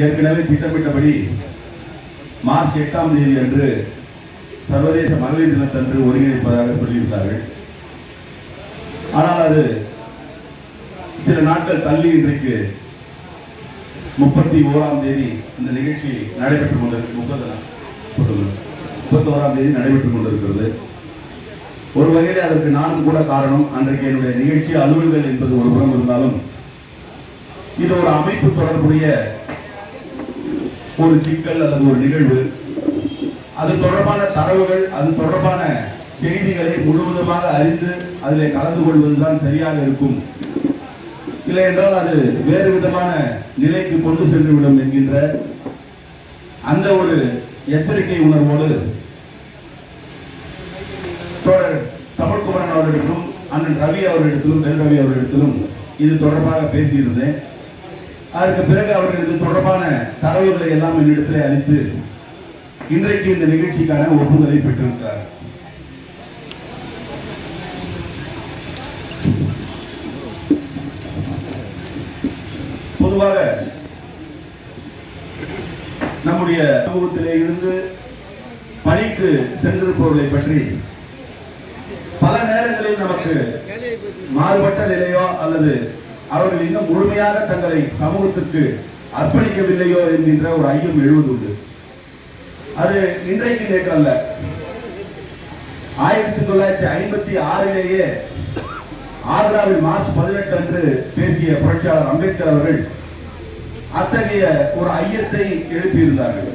ஏற்கனவே திட்டமிட்டபடி மார்ச் 8ஆம் தேதி அன்று சர்வதேச மகளிர் தினத்தன்று ஒருங்கிணைப்பதாக சொல்லியிருந்தார்கள். ஆனால் அது சில நாட்கள் தள்ளி இன்றைக்கு 31ஆம் தேதி இந்த நிகழ்ச்சி நடைபெற்றுக் கொண்டிருக்கிறது. 31ஆம் தேதி நடைபெற்றுக் கொண்டிருக்கிறது. ஒரு வகையில் அதற்கு நானும் கூட காரணம். அன்றைக்கு என்னுடைய நிகழ்ச்சி அலுவல்கள் என்பது ஒரு புறம் இருந்தாலும் இது ஒரு அமைப்பு தொடர்புடைய ஒரு சிக்கல் அல்லது ஒரு நிகழ்வு. அது தொடர்பான தரவுகள், அது தொடர்பான செய்திகளை முழுவதுமாக அறிந்து அதில் கலந்து கொள்வதுதான் சரியாக இருக்கும். இல்லை என்றால் அது வேறு விதமான நிலைக்கு கொண்டு சென்றுவிடும் என்கின்ற அந்த ஒரு எச்சரிக்கை உணர்வோடு தமிழ்குமரன் அவர்களிடத்திலும் அண்ணன் ரவி அவர்களிடத்திலும் பெண் ரவி அவர்களிடத்திலும் இது தொடர்பாக பேசியிருந்தேன். அதற்கு பிறகு அவர்கள் இது தொடர்பான தரவுகளை எல்லாம் என்னிடத்திலே அளித்து இன்றைக்கு இந்த நிகழ்ச்சிக்கான ஒப்புதலை பெற்றிருக்கிறார். பொதுவாக நம்முடைய சமூகத்திலே இருந்து பணிக்கு சென்றிருப்பவர்களை பற்றி பல நேரங்களில் நமக்கு மாறுபட்ட நிலையோ அல்லது அவர்கள் இன்னும் முழுமையாக தங்களை சமூகத்திற்கு அர்ப்பணிக்கவில்லையோ என்கின்ற ஒரு ஐயம் எழுவதுண்டு. அது இன்றைக்கு நேற்று அல்ல. 1956 ஆக்ராவில் மார்ச் 18 அன்று பேசிய புரட்சியாளர் அம்பேத்கர் அவர்கள் அத்தகைய ஒரு ஐயத்தை எழுப்பியிருந்தார்கள்.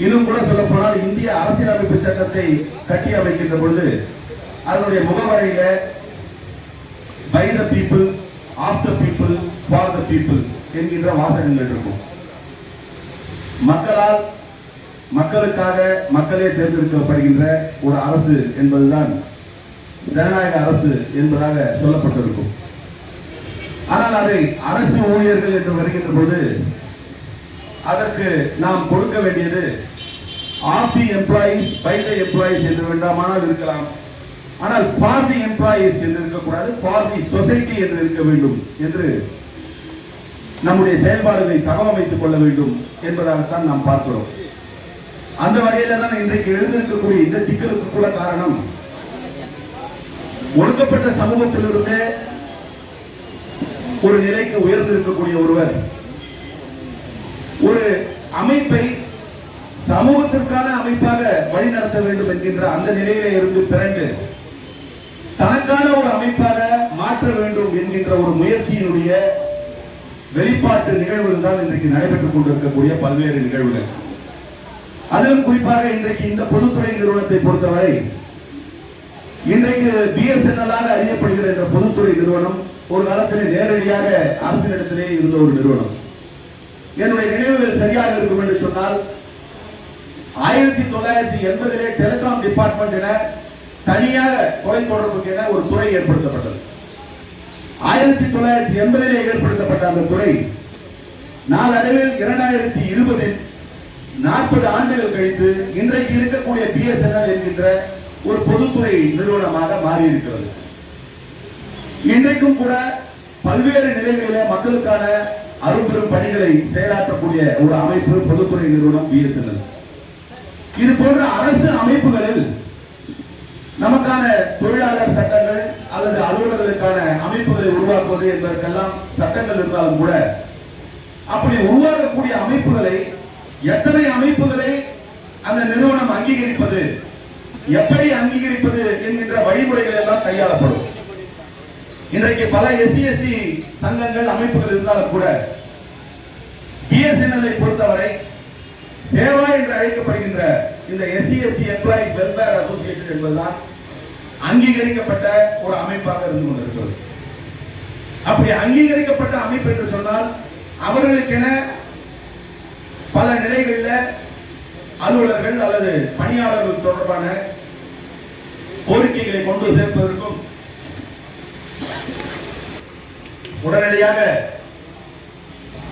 இன்னும் கூட சொல்ல போனால் இந்திய அரசியலமைப்பு சட்டத்தை கட்டி அமைக்கின்ற பொழுது அதனுடைய முகவரையில by the people, of the people, for the people என்கின்ற வாசகங்கள் இருக்கும். மக்களால், மக்களுக்காக, மக்களே தேர்ந்தெடுக்கப்படுகின்ற ஒரு அரசு என்பதுதான் ஜனநாயக அரசு என்பதாக சொல்லப்பட்டிருக்கும். ஆனால் அதை அரசு ஊழியர்கள் என்று வருகின்ற போது அதற்கு நாம் கொடுக்க வேண்டியது of the employees, by the employees என்று வேண்டாமானால் இருக்கலாம். ஆனால் ஃபார் தி எம்ப்ளாயீஸ் என்று இருக்கக்கூடாது, ஃபார் தி சொசைட்டி என்று இருக்க வேண்டும் என்று நம்முடைய செயல்பாடுகளை தகவமைத்துக் கொள்ள வேண்டும் என்பதாகத்தான் நாம் பார்க்கிறோம். அந்த வகையில தான் இன்றைக்கு எழுந்திருக்கக்கூடிய இந்த சிக்கலுக்கு கூட காரணம் ஒடுக்கப்பட்ட சமூகத்திலிருந்து ஒரு நிலைக்கு உயர்ந்திருக்கக்கூடிய ஒருவர் ஒரு அமைப்பை சமூகத்திற்கான அமைப்பாக வழிநடத்த வேண்டும் என்கின்ற அந்த நிலையிலே இருந்து பிறகு தனக்கான ஒரு அமைப்பாக மாற்ற வேண்டும் என்கின்ற ஒரு முயற்சியினுடைய வெளிப்பாட்டு நிகழ்வுகள் தான் இன்றைக்கு நடைபெற்றுக் கொண்டிருக்கக்கூடிய பல்வேறு நிகழ்வுகள். அதிலும் குறிப்பாக இன்றைக்கு இந்த பொதுத்துறை நிறுவனத்தை பொறுத்தவரை இன்றைக்கு பிஎஸ்என்எல் அறியப்படுகிற இந்த பொதுத்துறை நிறுவனம் ஒரு காலத்திலே நேரடியாக அரசினிடத்திலே இருந்த ஒரு நிறுவனம். என்னுடைய நினைவுகள் சரியாக இருக்கும் என்று சொன்னால் 1980 டெலிகாம் டிபார்ட்மெண்ட் என தனியாக தொலைத்தொடர்புக்கு என ஒரு துறை ஏற்படுத்தப்பட்டது. 1980 ஏற்படுத்தப்பட்ட அந்த துறை நாளடைவில் 2020 40 ஆண்டுகள் கழித்து இன்றைக்கு இருக்கக்கூடிய பிஎஸ்என்எல் என்கின்ற ஒரு பொதுத்துறை நிறுவனமாக மாறி இருக்கிறது. இன்றைக்கும் கூட பல்வேறு நிலைகளிலே மக்களுக்கான அரும்பெரும் பணிகளை செயலாற்றக்கூடிய ஒரு அமைப்பு பொதுத்துறை நிறுவனம் பிஎஸ்என்எல். இது போன்ற அரசு அமைப்புகளில் நமக்கான தொழிலாளர் சட்டங்கள் அல்லது அலுவலர்களுக்கான அமைப்புகளை உருவாக்குவது என்பதற்கெல்லாம் சட்டங்கள் இருந்தாலும் கூட அப்படி உருவாக்கக்கூடிய அமைப்புகளை எத்தனை அமைப்புகளை அந்த நிறுவனம் அங்கீகரிப்பது, எப்படி அங்கீகரிப்பது என்கின்ற வழிமுறைகள் எல்லாம் கையாளப்படும். இன்றைக்கு பல SC/ST சங்கங்கள் அமைப்புகள் இருந்தாலும் கூட பிஎஸ்என்எல் பொறுத்தவரை சேவா என்று அழைக்கப்படுகின்ற இந்த SC/ST எம்ப்ளாயிஸ் வெல்ஃபேர் அசோசியேஷன் என்பதுதான் அங்கீகரிக்கப்பட்ட ஒரு அமைப்பாக இருந்து கொண்டிருக்கிறது. அப்படி அங்கீகரிக்கப்பட்ட அமைப்பு என்று சொன்னால் அவர்களுக்கென பல நிலைகளில் அலுவலர்கள் அல்லது பணியாளர்கள் தொடர்பான கோரிக்கைகளை கொண்டு சேர்ப்பதற்கும் உடனடியாக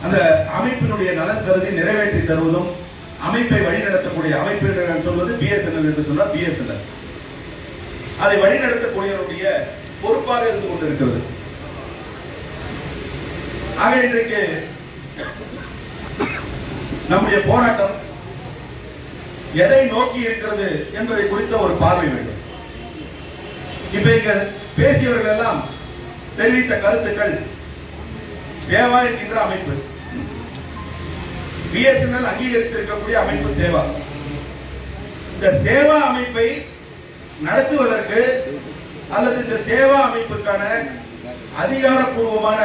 அந்த அமைப்பினுடைய நலன் கருதி நிறைவேற்றி தருவதும் அமைப்பை வழிநடத்தக்கூடிய அமைப்பு என்று சொல்வது பிஎஸ்என்எல் என்று சொன்னால் பிஎஸ்என்எல் அதை வழிநடத்தக்கூடியவருடைய பொறுப்பாக இருந்து கொண்டிருக்கிறது. ஆக இன்றைக்கு நம்முடைய போராட்டம் எதை நோக்கி இருக்கிறது என்பதை குறித்த ஒரு பார்வை வேண்டும். இப்ப இங்க பேசியவர்கள் எல்லாம் தெரிவித்த கருத்துக்கள் சேவா என்கின்ற அமைப்பு, பிஎஸ்என்எல் அங்கீகரித்திருக்கக்கூடிய அமைப்பு சேவா. இந்த சேவா அமைப்பை நடத்துவதற்கு அல்லது இந்த சேவா அமைப்புக்கான அதிகாரப்பூர்வமான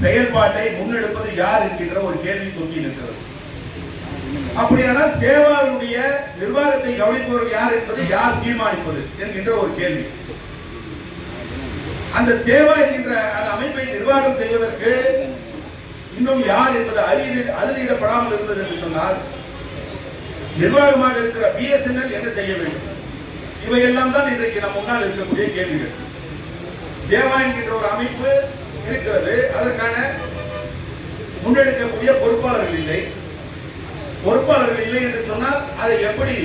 செயல்பாட்டை முன்னெடுப்பது யார் என்கின்ற ஒரு கேள்வி தொங்கி நிற்கிறது. அப்படியானால் சேவாவுடைய நிர்வாகத்தை கவனிப்பவர்கள் யார் என்பதை யார் தீர்மானிப்பது என்கின்ற ஒரு கேள்வி. அந்த சேவா என்கின்ற அந்த அமைப்பை நிர்வாகம் செய்வதற்கு இன்னும் யார் என்பது அறுதியிடப்படாமல் இருந்தது என்று சொன்னால், நிர்வாகமாக இருக்கிற பிஎஸ்என்எல் என்ன செய்ய வேண்டும்? இவையெல்லாம் தான் இன்றைக்கு நம் முன்னால் இருக்கக்கூடிய கேள்விகள். சேவா என்கின்ற ஒரு அமைப்பு இருக்கிறது, அதற்கான முன்னெடுக்கக்கூடிய பொறுப்பாளர்கள் இல்லை. பொறுப்பாளர்கள் இல்லை என்று சொன்னால் அதை எப்படி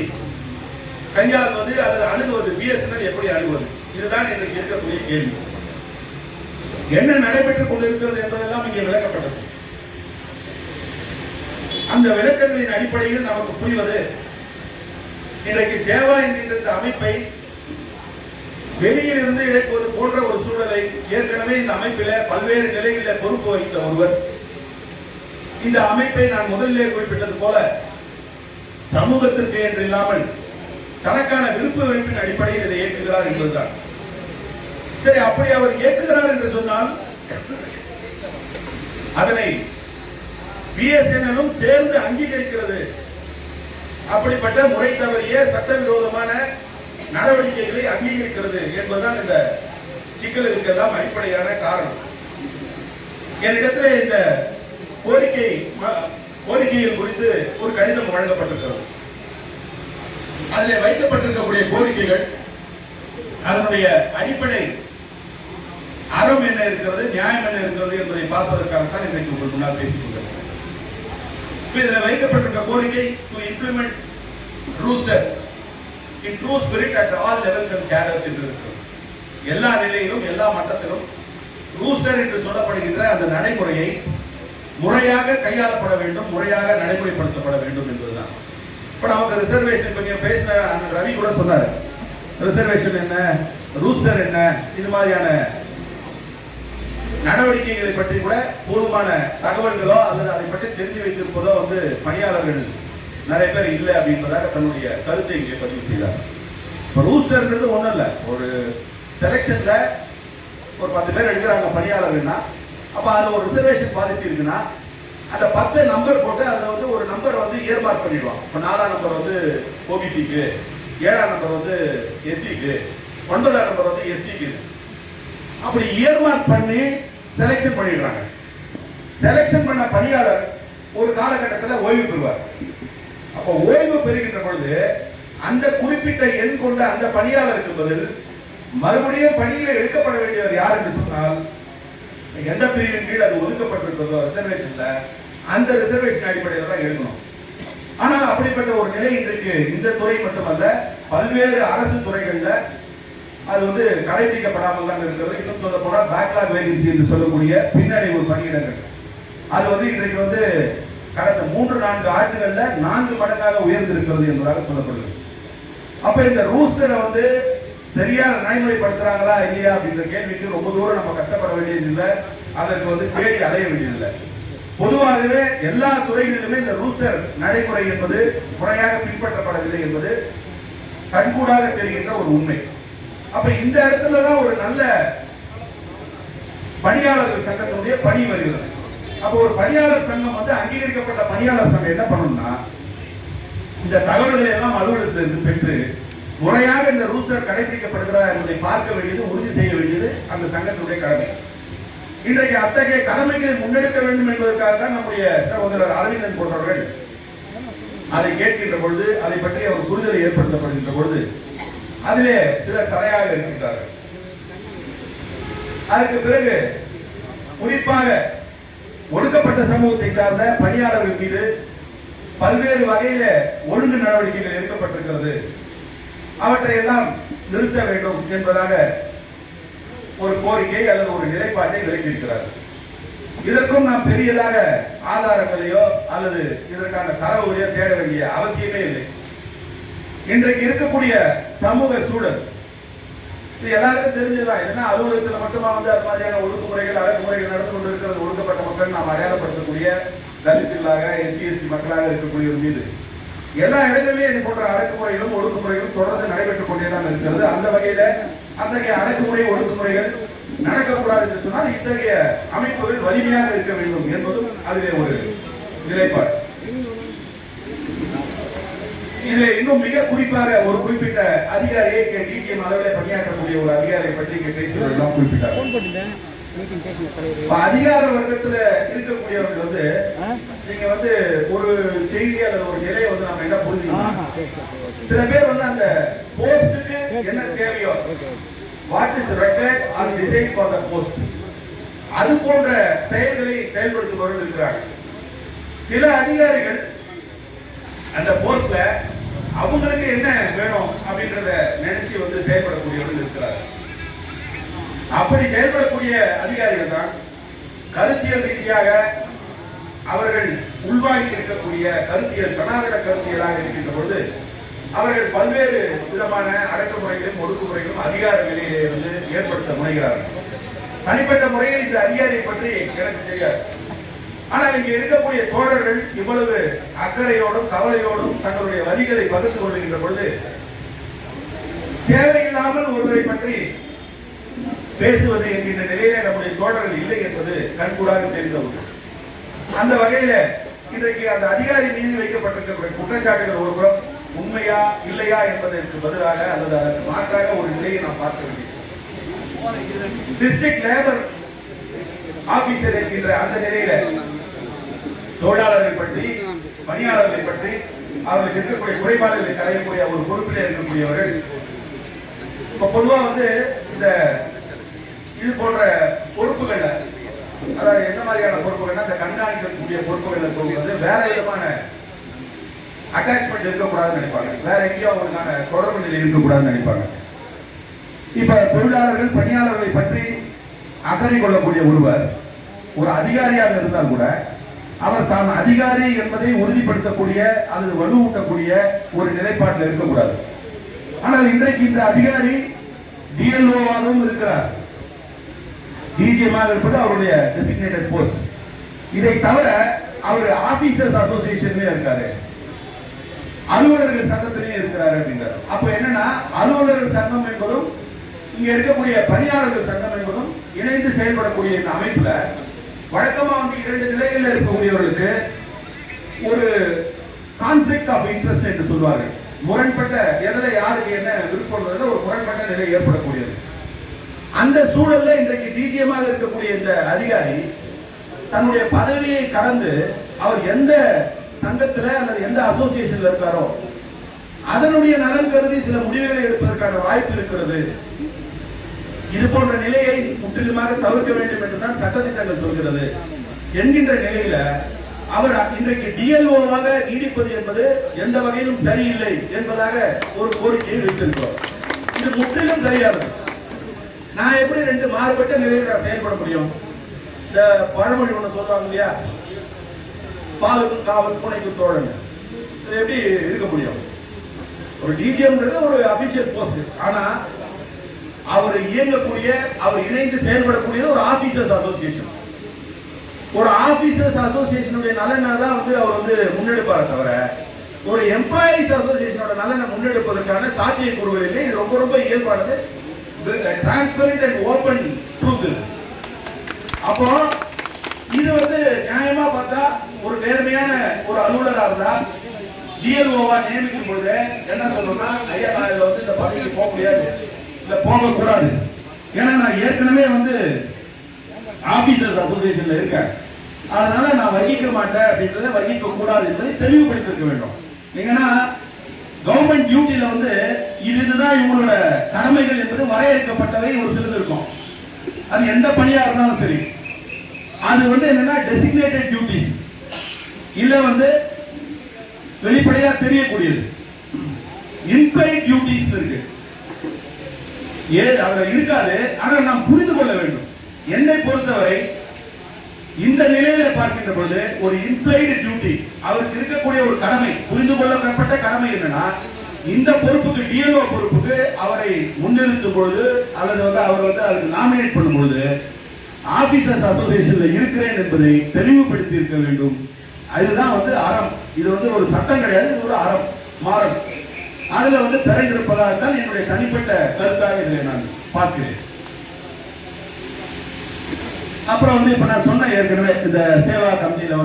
கையாள்வது அல்லது அணுகுவது, பிஎஸ்என்எல் எப்படி அணுகுவது? இதுதான் இன்றைக்கு இருக்கக்கூடிய கேள்வி. என்ன நடைபெற்றுக் கொண்டிருக்கிறது என்பதெல்லாம் இங்கே விளக்கப்பட்டது. அந்த விளக்கங்களின் அடிப்படையில் நமக்கு புரிவது, இன்றைக்கு சேவா என்கின்ற இந்த அமைப்பை வெளியில் இருந்து இழைப்பது போன்ற ஒரு சூழலை ஏற்கனவே இந்த அமைப்பில பல்வேறு நிலைகளில் பொறுப்பு வகித்த ஒருவர் இந்த அமைப்பை நான் முதலிலே குறிப்பிட்டது போல சமூகத்திற்கு என்று இல்லாமல் தனக்கான விருப்ப வெறுப்பின் அடிப்படையில் இதை இயக்குகிறார் என்பதுதான். சரி, அப்படி அவர் இயக்குகிறார் என்று சொன்னால் அதனை பிஎஸ்என்எலும் சேர்ந்து அங்கீகரிக்கிறது. அப்படிப்பட்ட முறை தவறிய சட்டவிரோதமான நடவடிக்கைகளை அங்கீகரிக்கிறது என்பதுதான் இந்த சிக்கலுக்கெல்லாம் அடிப்படையான காரணம். என்னிடத்தில் இந்த கோரிக்கைகள் குறித்து ஒரு கடிதம் வழங்கப்பட்டிருக்கிறது. அதில் வைக்கப்பட்டிருக்கக்கூடிய கோரிக்கைகள், அதனுடைய அடிப்படை அறம் என்ன இருக்கிறது, நியாயம் என்ன இருக்கிறது என்பதை பார்ப்பதற்காகத்தான் இன்றைக்கு உங்கள் முன்னால் பேசிக் கொண்டிருக்கிறேன். இதில் வைக்கப்பட்டிருக்க கோரிக்கை to implement rooster in true spirit at all levels and cadres என்று இருக்கிறது. எல்லா நிலையிலும் எல்லா மட்டத்திலும் ரூஸ்டர் என்று சொல்லப்படுகின்ற அந்த நடைமுறையை முறையாக கையாளப்பட வேண்டும், முறையாக நடைமுறைப்படுத்தப்பட வேண்டும் என்பதுதான். இப்ப நமக்கு ரிசர்வேஷன் இப்ப பேசின அந்த ரவி கூட சொன்னார், ரிசர்வேஷன் என்ன, ரூஸ்டர் என்ன, இது மாதிரியான நடவடிக்கைகளை பற்றி கூட போதுமான தகவல்களோ அல்லது அதை பற்றி தெரிந்து வைத்திருப்பதோ பணியாளர்கள் நிறைய பேர் இல்லை அப்படின்றதாக தன்னுடைய கருத்தை இங்கே பதிவு செய்தார். இப்போ ரூஸ்டர்ன்றது ஒன்றும் இல்லை, ஒரு செலெக்ஷன்ல ஒரு 10 பேர் எடுக்கிறாங்க பணியாளர்கள்னா, அப்போ அதில் ஒரு ரிசர்வேஷன் பாலிசி இருக்குன்னா அந்த 10 நம்பர் போட்டு அதில் ஒரு நம்பர் இயர்மார்க் பண்ணிடுவான். இப்போ 4ஆம் நம்பர் ஓபிசிக்கு, 7ஆம் நம்பர் எஸ்சிக்கு, 9ஆம் நம்பர் எஸ்டிக்கு. அப்படி இயர்மார்க் பண்ணி செலெக்ஷன் பண்ணிடுறாங்க. செலெக்ஷன் பண்ண பணியாளர் ஒரு காலகட்டத்தில் ஓய்வு பெறுவார். அப்போ ஓய்வு பெறுகின்ற பொழுது அந்த குறிப்பிட்ட எண் கொண்ட அந்த பணியாளருக்கு பதில் மறுபடியும் பணியில எடுக்கப்பட வேண்டியவர் யார் என்று சொன்னால், எந்த பிரிவின் கீழ் அது ஒதுக்கப்பட்டிருக்கிறதோ ரிசர்வேஷன்ல அந்த ரிசர்வேஷன் அடிப்படையில் தான் எடுக்கணும். ஆனால் அப்படிப்பட்ட ஒரு நிலை இன்றைக்கு இந்த துறை மட்டுமல்ல பல்வேறு அரசு துறைகள்ல அது கடைபிடிக்கப்படாமல் தான் இருக்கிறது. இன்னும் சொல்ல போனால் பேக்லாக் வேகன்சி என்று சொல்லக்கூடிய பின்னடைவு பணியிடங்கள் அது இன்றைக்கு கடந்த 3-4 ஆண்டுகள்ல 4 மடங்காக உயர்ந்திருக்கிறது என்பதாக சொல்லப்படுகிறது. அப்ப இந்த ரூஸ்டரை சரியா நடைமுறைப்படுத்துறாங்களா இல்லையா அப்படின்ற கேள்விக்கு ரொம்ப தூரம் நம்ம கஷ்டப்பட வேண்டியது இல்லை, அதற்கு தேடி அலைய வேண்டியதில்லை. பொதுவாகவே எல்லா துறைகளிலுமே இந்த ரூஸ்டர் நடைமுறை என்பது முறையாக பின்பற்றப்படவில்லை என்பது கண்கூடாக தெரிகின்ற ஒரு உண்மை. அப்ப இந்த இடத்துலதான் ஒரு நல்ல பணியாளர்கள் சங்கத்தினுடைய பணி வருகிறது. அப்ப ஒரு பணியாளர் சங்கம் அங்கீகரிக்கப்பட்ட பணியாளர் சங்கம் என்ன பண்ணணும்னா, இந்த தகவல்களை எல்லாம் அலுவலகத்திலிருந்து பெற்று முறையாக இந்த ரூஸ்டர் கடைபிடிக்கப்படுகிறதா என்பதை பார்க்க வேண்டியது, உறுதி செய்ய வேண்டியது அந்த சங்கத்தினுடைய கடமை. இன்றைக்கு அத்தகைய கடமைகளை முன்னெடுக்க வேண்டும் என்பதற்காக தான் நம்முடைய சகோதரர் அரவிந்தன் போன்றவர்கள் அதை கேட்கின்ற பொழுது, அதை பற்றி அவர் புரிதலை ஏற்படுத்தப்படுகின்ற பொழுது அதிலே சிலர் தடையாக இருக்கின்றார்கள். அதற்கு பிறகு குறிப்பாக ஒடுக்கப்பட்ட சமூகத்தை சார்ந்த பணியாளர்கள் மீது பல்வேறு வகையில ஒழுங்கு நடவடிக்கைகள் எடுக்கப்பட்டிருக்கிறது, அவற்றை எல்லாம் நிறுத்த வேண்டும் என்பதாக ஒரு கோரிக்கை அல்லது ஒரு நிலைப்பாட்டை விளக்கியிருக்கிறார். இதற்கும் நாம் பெரியதாக ஆதாரங்களையோ அல்லது இதற்கான தரவுகளையோ தேட வேண்டிய அவசியமே இல்லை. இன்றைக்கு இருக்கக்கூடிய சமூக சூழல் இது எல்லாருக்கும் தெரிஞ்சதுதான். என்னன்னா அலுவலகத்தில் மட்டுமா வந்து அது மாதிரியான ஒடுக்குமுறைகள் அடக்குமுறைகள் நடந்து கொண்டு இருக்கிறது ஒடுக்கப்பட்ட மக்கள் நாம் அடையாளப்படுத்தக்கூடிய தலித்துகளாக எஸ்சி மக்களாக இருக்கக்கூடியவர் மீது எல்லா இடங்களிலும் இது போன்ற அடக்குமுறைகளும் ஒடுக்குமுறைகளும் தொடர்ந்து நடைபெற்றுக் கொண்டேதான் இருக்கிறது. அந்த வகையில அத்தகைய அடக்குமுறை ஒடுக்குமுறைகள் நடக்கக்கூடாது என்று சொன்னால் இத்தகைய அமைப்புகள் வலிமையாக இருக்க வேண்டும் என்பதும் அதிலே ஒரு நிலைப்பாடு. இதுல இன்னும் மிக குறிப்பாக ஒரு குறிப்பிட்ட அதிகாரியை டிஜிஎம் அளவில் பணியாற்றக்கூடிய ஒரு அதிகாரியை பற்றி இங்கே பேசுவதெல்லாம் குறிப்பிட்டார். அதிகார வர்க்கத்துல இருக்கக்கூடியவர்கள் வந்து நீங்க வந்து ஒரு செய்தி அல்லது ஒரு நிலையை வந்து நம்ம என்ன புரிஞ்சுக்கணும். சில பேர் வந்து அந்த போஸ்டுக்கு என்ன தேவையோ what is required or decide for the post அது போன்ற செயல்களை செயல்படுத்துபவர்கள் இருக்கிறாங்க. சில அதிகாரிகள் அந்த போஸ்ட்ல அவங்களுக்கு என்ன வேணும் அப்படின்றத நினைச்சு வந்து செயல்படக்கூடியவர்கள் இருக்கிறார்கள். அப்படி செயல்படக்கூடிய அதிகாரிகள் தான் கருத்தியல் ரீதியாக அவர்கள் உள்வாங்கி இருக்கக்கூடிய கருத்தியல் சனாதன கருத்தியலாக இருக்கின்ற பொழுது அவர்கள் பல்வேறு விதமான அடக்குமுறைகளும் ஒடுக்குமுறைகளும் அதிகார நிலையிலே வந்து ஏற்படுத்த முனைகிறார்கள். தனிப்பட்ட முறையில் இந்த அதிகாரியை பற்றி எனக்கு தெரியாது. ஆனால் இங்கே இருக்கக்கூடிய தோழர்கள் இவ்வளவு அக்கறையோடும் கவலையோடும் தங்களுடைய வரிகளை பகிர்ந்து கொள்கின்ற பொழுது தேவையில்லாமல் ஒருவரை பற்றி பேசுவது என்கின்ற நிலையில நம்முடைய தோழர்கள் இல்லை என்பது கண்கூடாக தெரிந்த ஒன்று. அந்த வகையில இன்றைக்கு அந்த அதிகாரி மீது வைக்கப்பட்டிருக்கிற குற்றச்சாட்டுகள் ஒருபுறம் உண்மையா இல்லையா என்பதற்கு பதிலாக அல்லது அதற்கு மாற்றாக ஒரு நிலையை நாம் பார்க்க வேண்டியது. டிஸ்ட்ரிக்ட் லேபர் ஆபீசர் என்கின்ற அந்த நிலையில தொழிலாளர்களை பற்றி பணியாளர்களை பற்றி அவர்களுக்கு இருக்கக்கூடிய குறைபாடுகளை களையக்கூடிய ஒரு பொறுப்பில் இருக்கக்கூடியவர்கள் இப்ப பொதுவா வந்து இந்த இது போன்ற பொறுப்புகள்ல அதாவது எந்த மாதிரியான பொறுப்புகள்னா இந்த கண்காணிக்கக்கூடிய பொறுப்புகள் வந்து வேற விதமான அட்டாச்மெண்ட் இருக்கக்கூடாதுன்னு நினைப்பாங்க. வேற எங்கேயோ அவங்களுக்கான தொடர்பு நிலை இருக்கக்கூடாதுன்னு நினைப்பாங்க. இப்ப தொழிலாளர்கள் பணியாளர்களை பற்றி அக்கறை கொள்ளக்கூடிய ஒருவர் ஒரு அதிகாரியாக இருந்தால் கூட அவர் தான் அதிகாரி என்பதை உறுதிப்படுத்தக்கூடிய அல்லது வலுவூட்டக்கூடிய ஒரு நிலைப்பாட்டில் இருக்கக்கூடாது. ஆனால் இன்றைக்கு இந்த அதிகாரி டிஎல்ஓவாகவும் இருக்கிறார். டிஜிஎமாக இருப்பது அவருடைய டெசிக்னேட்டட் போஸ்ட். இதை தவிர அவர் ஆபீசர்ஸ் அசோசியேஷன்லயே இருக்காரு, அலுவலர்கள் சங்கத்திலேயே இருக்கிறாரு அப்படிங்கிறார். அப்ப என்னன்னா அலுவலர்கள் சங்கம் என்பதும் இங்க இருக்கக்கூடிய பணியாளர்கள் சங்கம் என்பதும் இணைந்து செயல்படக்கூடிய இந்த அமைப்புல வழக்கமா வந்து இரண்டு நிலைகளில் இருக்கக்கூடியவர்களுக்கு ஒரு கான்ஃபிளிக்ட் ஆஃப் இன்ட்ரெஸ்ட் என்று சொல்வார்கள். முரண்பட்ட எதில யாருக்கு என்ன விருப்பம் ஒரு முரண்பட்ட நிலை ஏற்படக்கூடியது. அந்த சூழல்ல இன்றைக்கு டிஜிஎமாக இருக்கக்கூடிய இந்த அதிகாரி தன்னுடைய பதவியை கடந்து அவர் எந்த சங்கத்துல அல்லது எந்த அசோசியேஷன்ல இருக்காரோ அதனுடைய நலன் கருதி சில முடிவுகளை எடுப்பதற்கான வாய்ப்பு இருக்கிறது. இது போன்ற நிலையை முற்றிலுமாக தவிர்க்க வேண்டும் என்றுதான் சட்டத்திட்டங்கள் சொல்கிறது என்கின்ற நிலையில அவர் இன்றைக்கு டிஎல்ஓவாக நீடிப்பது என்பது எந்த வகையிலும் சரியில்லை என்பதாக ஒரு கோரிக்கையை வைத்திருக்கிறோம். இது முற்றிலும் சரியானது. நான் எப்படி ரெண்டு மாறுபட்ட நிலையில் செயல்பட முடியும்? இந்த பழமொழி ஒண்ணு சொல்றாங்க இல்லையா, பாலுக்கும் காவல் பூனைக்கும் தோழன். இது எப்படி இருக்க முடியும்? ஒரு டிஜிஎம்ன்றது ஒரு அபிஷியல் போஸ்ட். ஆனா அவர் இயங்கக்கூடிய அவர் இணைந்து செயல்படக்கூடிய ஒரு ஆபீசர்ஸ் அசோசியேஷன். ஒரு ஆபீசர்ஸ் அசோசியேஷனுடைய நலனை தான் வந்து அவர் வந்து முன்னெடுப்பார தவிர ஒரு எம்ப்ளாயிஸ் அசோசியேஷனோட நலனை முன்னெடுப்பதற்கான சாத்தியக்கூறுகள் இல்லை. இது ரொம்ப ரொம்ப இயல்பானது. Transparent and open truth. அப்போ இது வந்து நியாயமா பார்த்தா ஒரு நேர்மையான ஒரு அலுவலராக இருந்தா டிஎல்ஓவா நியமிக்கும் பொழுது என்ன சொல்லணும்னா, ஐயா நான் இதுல வந்து இந்த பதவிக்கு போக முடியாது, இல்ல போக கூடாது, ஏன்னா நான் ஏற்கனவே வந்து ஆபீசர்ஸ் அசோசியேஷன்ல இருக்கேன், அதனால நான் வகிக்க மாட்டேன் அப்படின்றத வகிக்க கூடாது என்பதை தெளிவுபடுத்திருக்க வேண்டும். நீங்கன்னா கவர்மெண்ட் டியூட்டில வந்து இதுதான் இவங்களோட கடமைகள் என்பது வரையறுக்கப்பட்டவை ஒரு சிலது இருக்கும். அது எந்த பணியா இருந்தாலும் சரி, அது வந்து என்னன்னா டெசிக்னேட்டட் டியூட்டிஸ் இல்ல வந்து வெளிப்படையா தெரியக்கூடியது. இன்பிளைட் டியூட்டிஸ் இருக்கு, அதுல இருக்காது. ஆனால் நாம் புரிந்து கொள்ள வேண்டும். என்னை பொறுத்தவரை இந்த நிலையில பார்க்கின்ற பொழுது ஒரு இம்ப்ளைடு டியூட்டி, அவருக்கு இருக்கக்கூடிய ஒரு கடமை, புரிந்து கொள்ளப்பட்ட கடமை என்னன்னா, இந்த பொறுப்புக்கு டிஎல்ஓ பொறுப்புக்கு அவரை முன்னிறுத்தும் பொழுது அல்லது அவர் அதுக்கு நாமினேட் பண்ணும் பொழுது ஆபீசர்ஸ் அசோசியேஷன்ல இருக்கிறேன் என்பதை தெளிவுபடுத்தி இருக்க வேண்டும். அதுதான் அறம். இது ஒரு சட்டம் கிடையாது, இது ஒரு அறம் மாறம். அதுல திறந்திருப்பதாகத்தான் என்னுடைய தனிப்பட்ட கருத்தாக இதை நான் பார்க்கிறேன். அப்புறம் இப்ப நான் சொன்ன ஏற்கனவே இந்த சேவா கமிட்டியில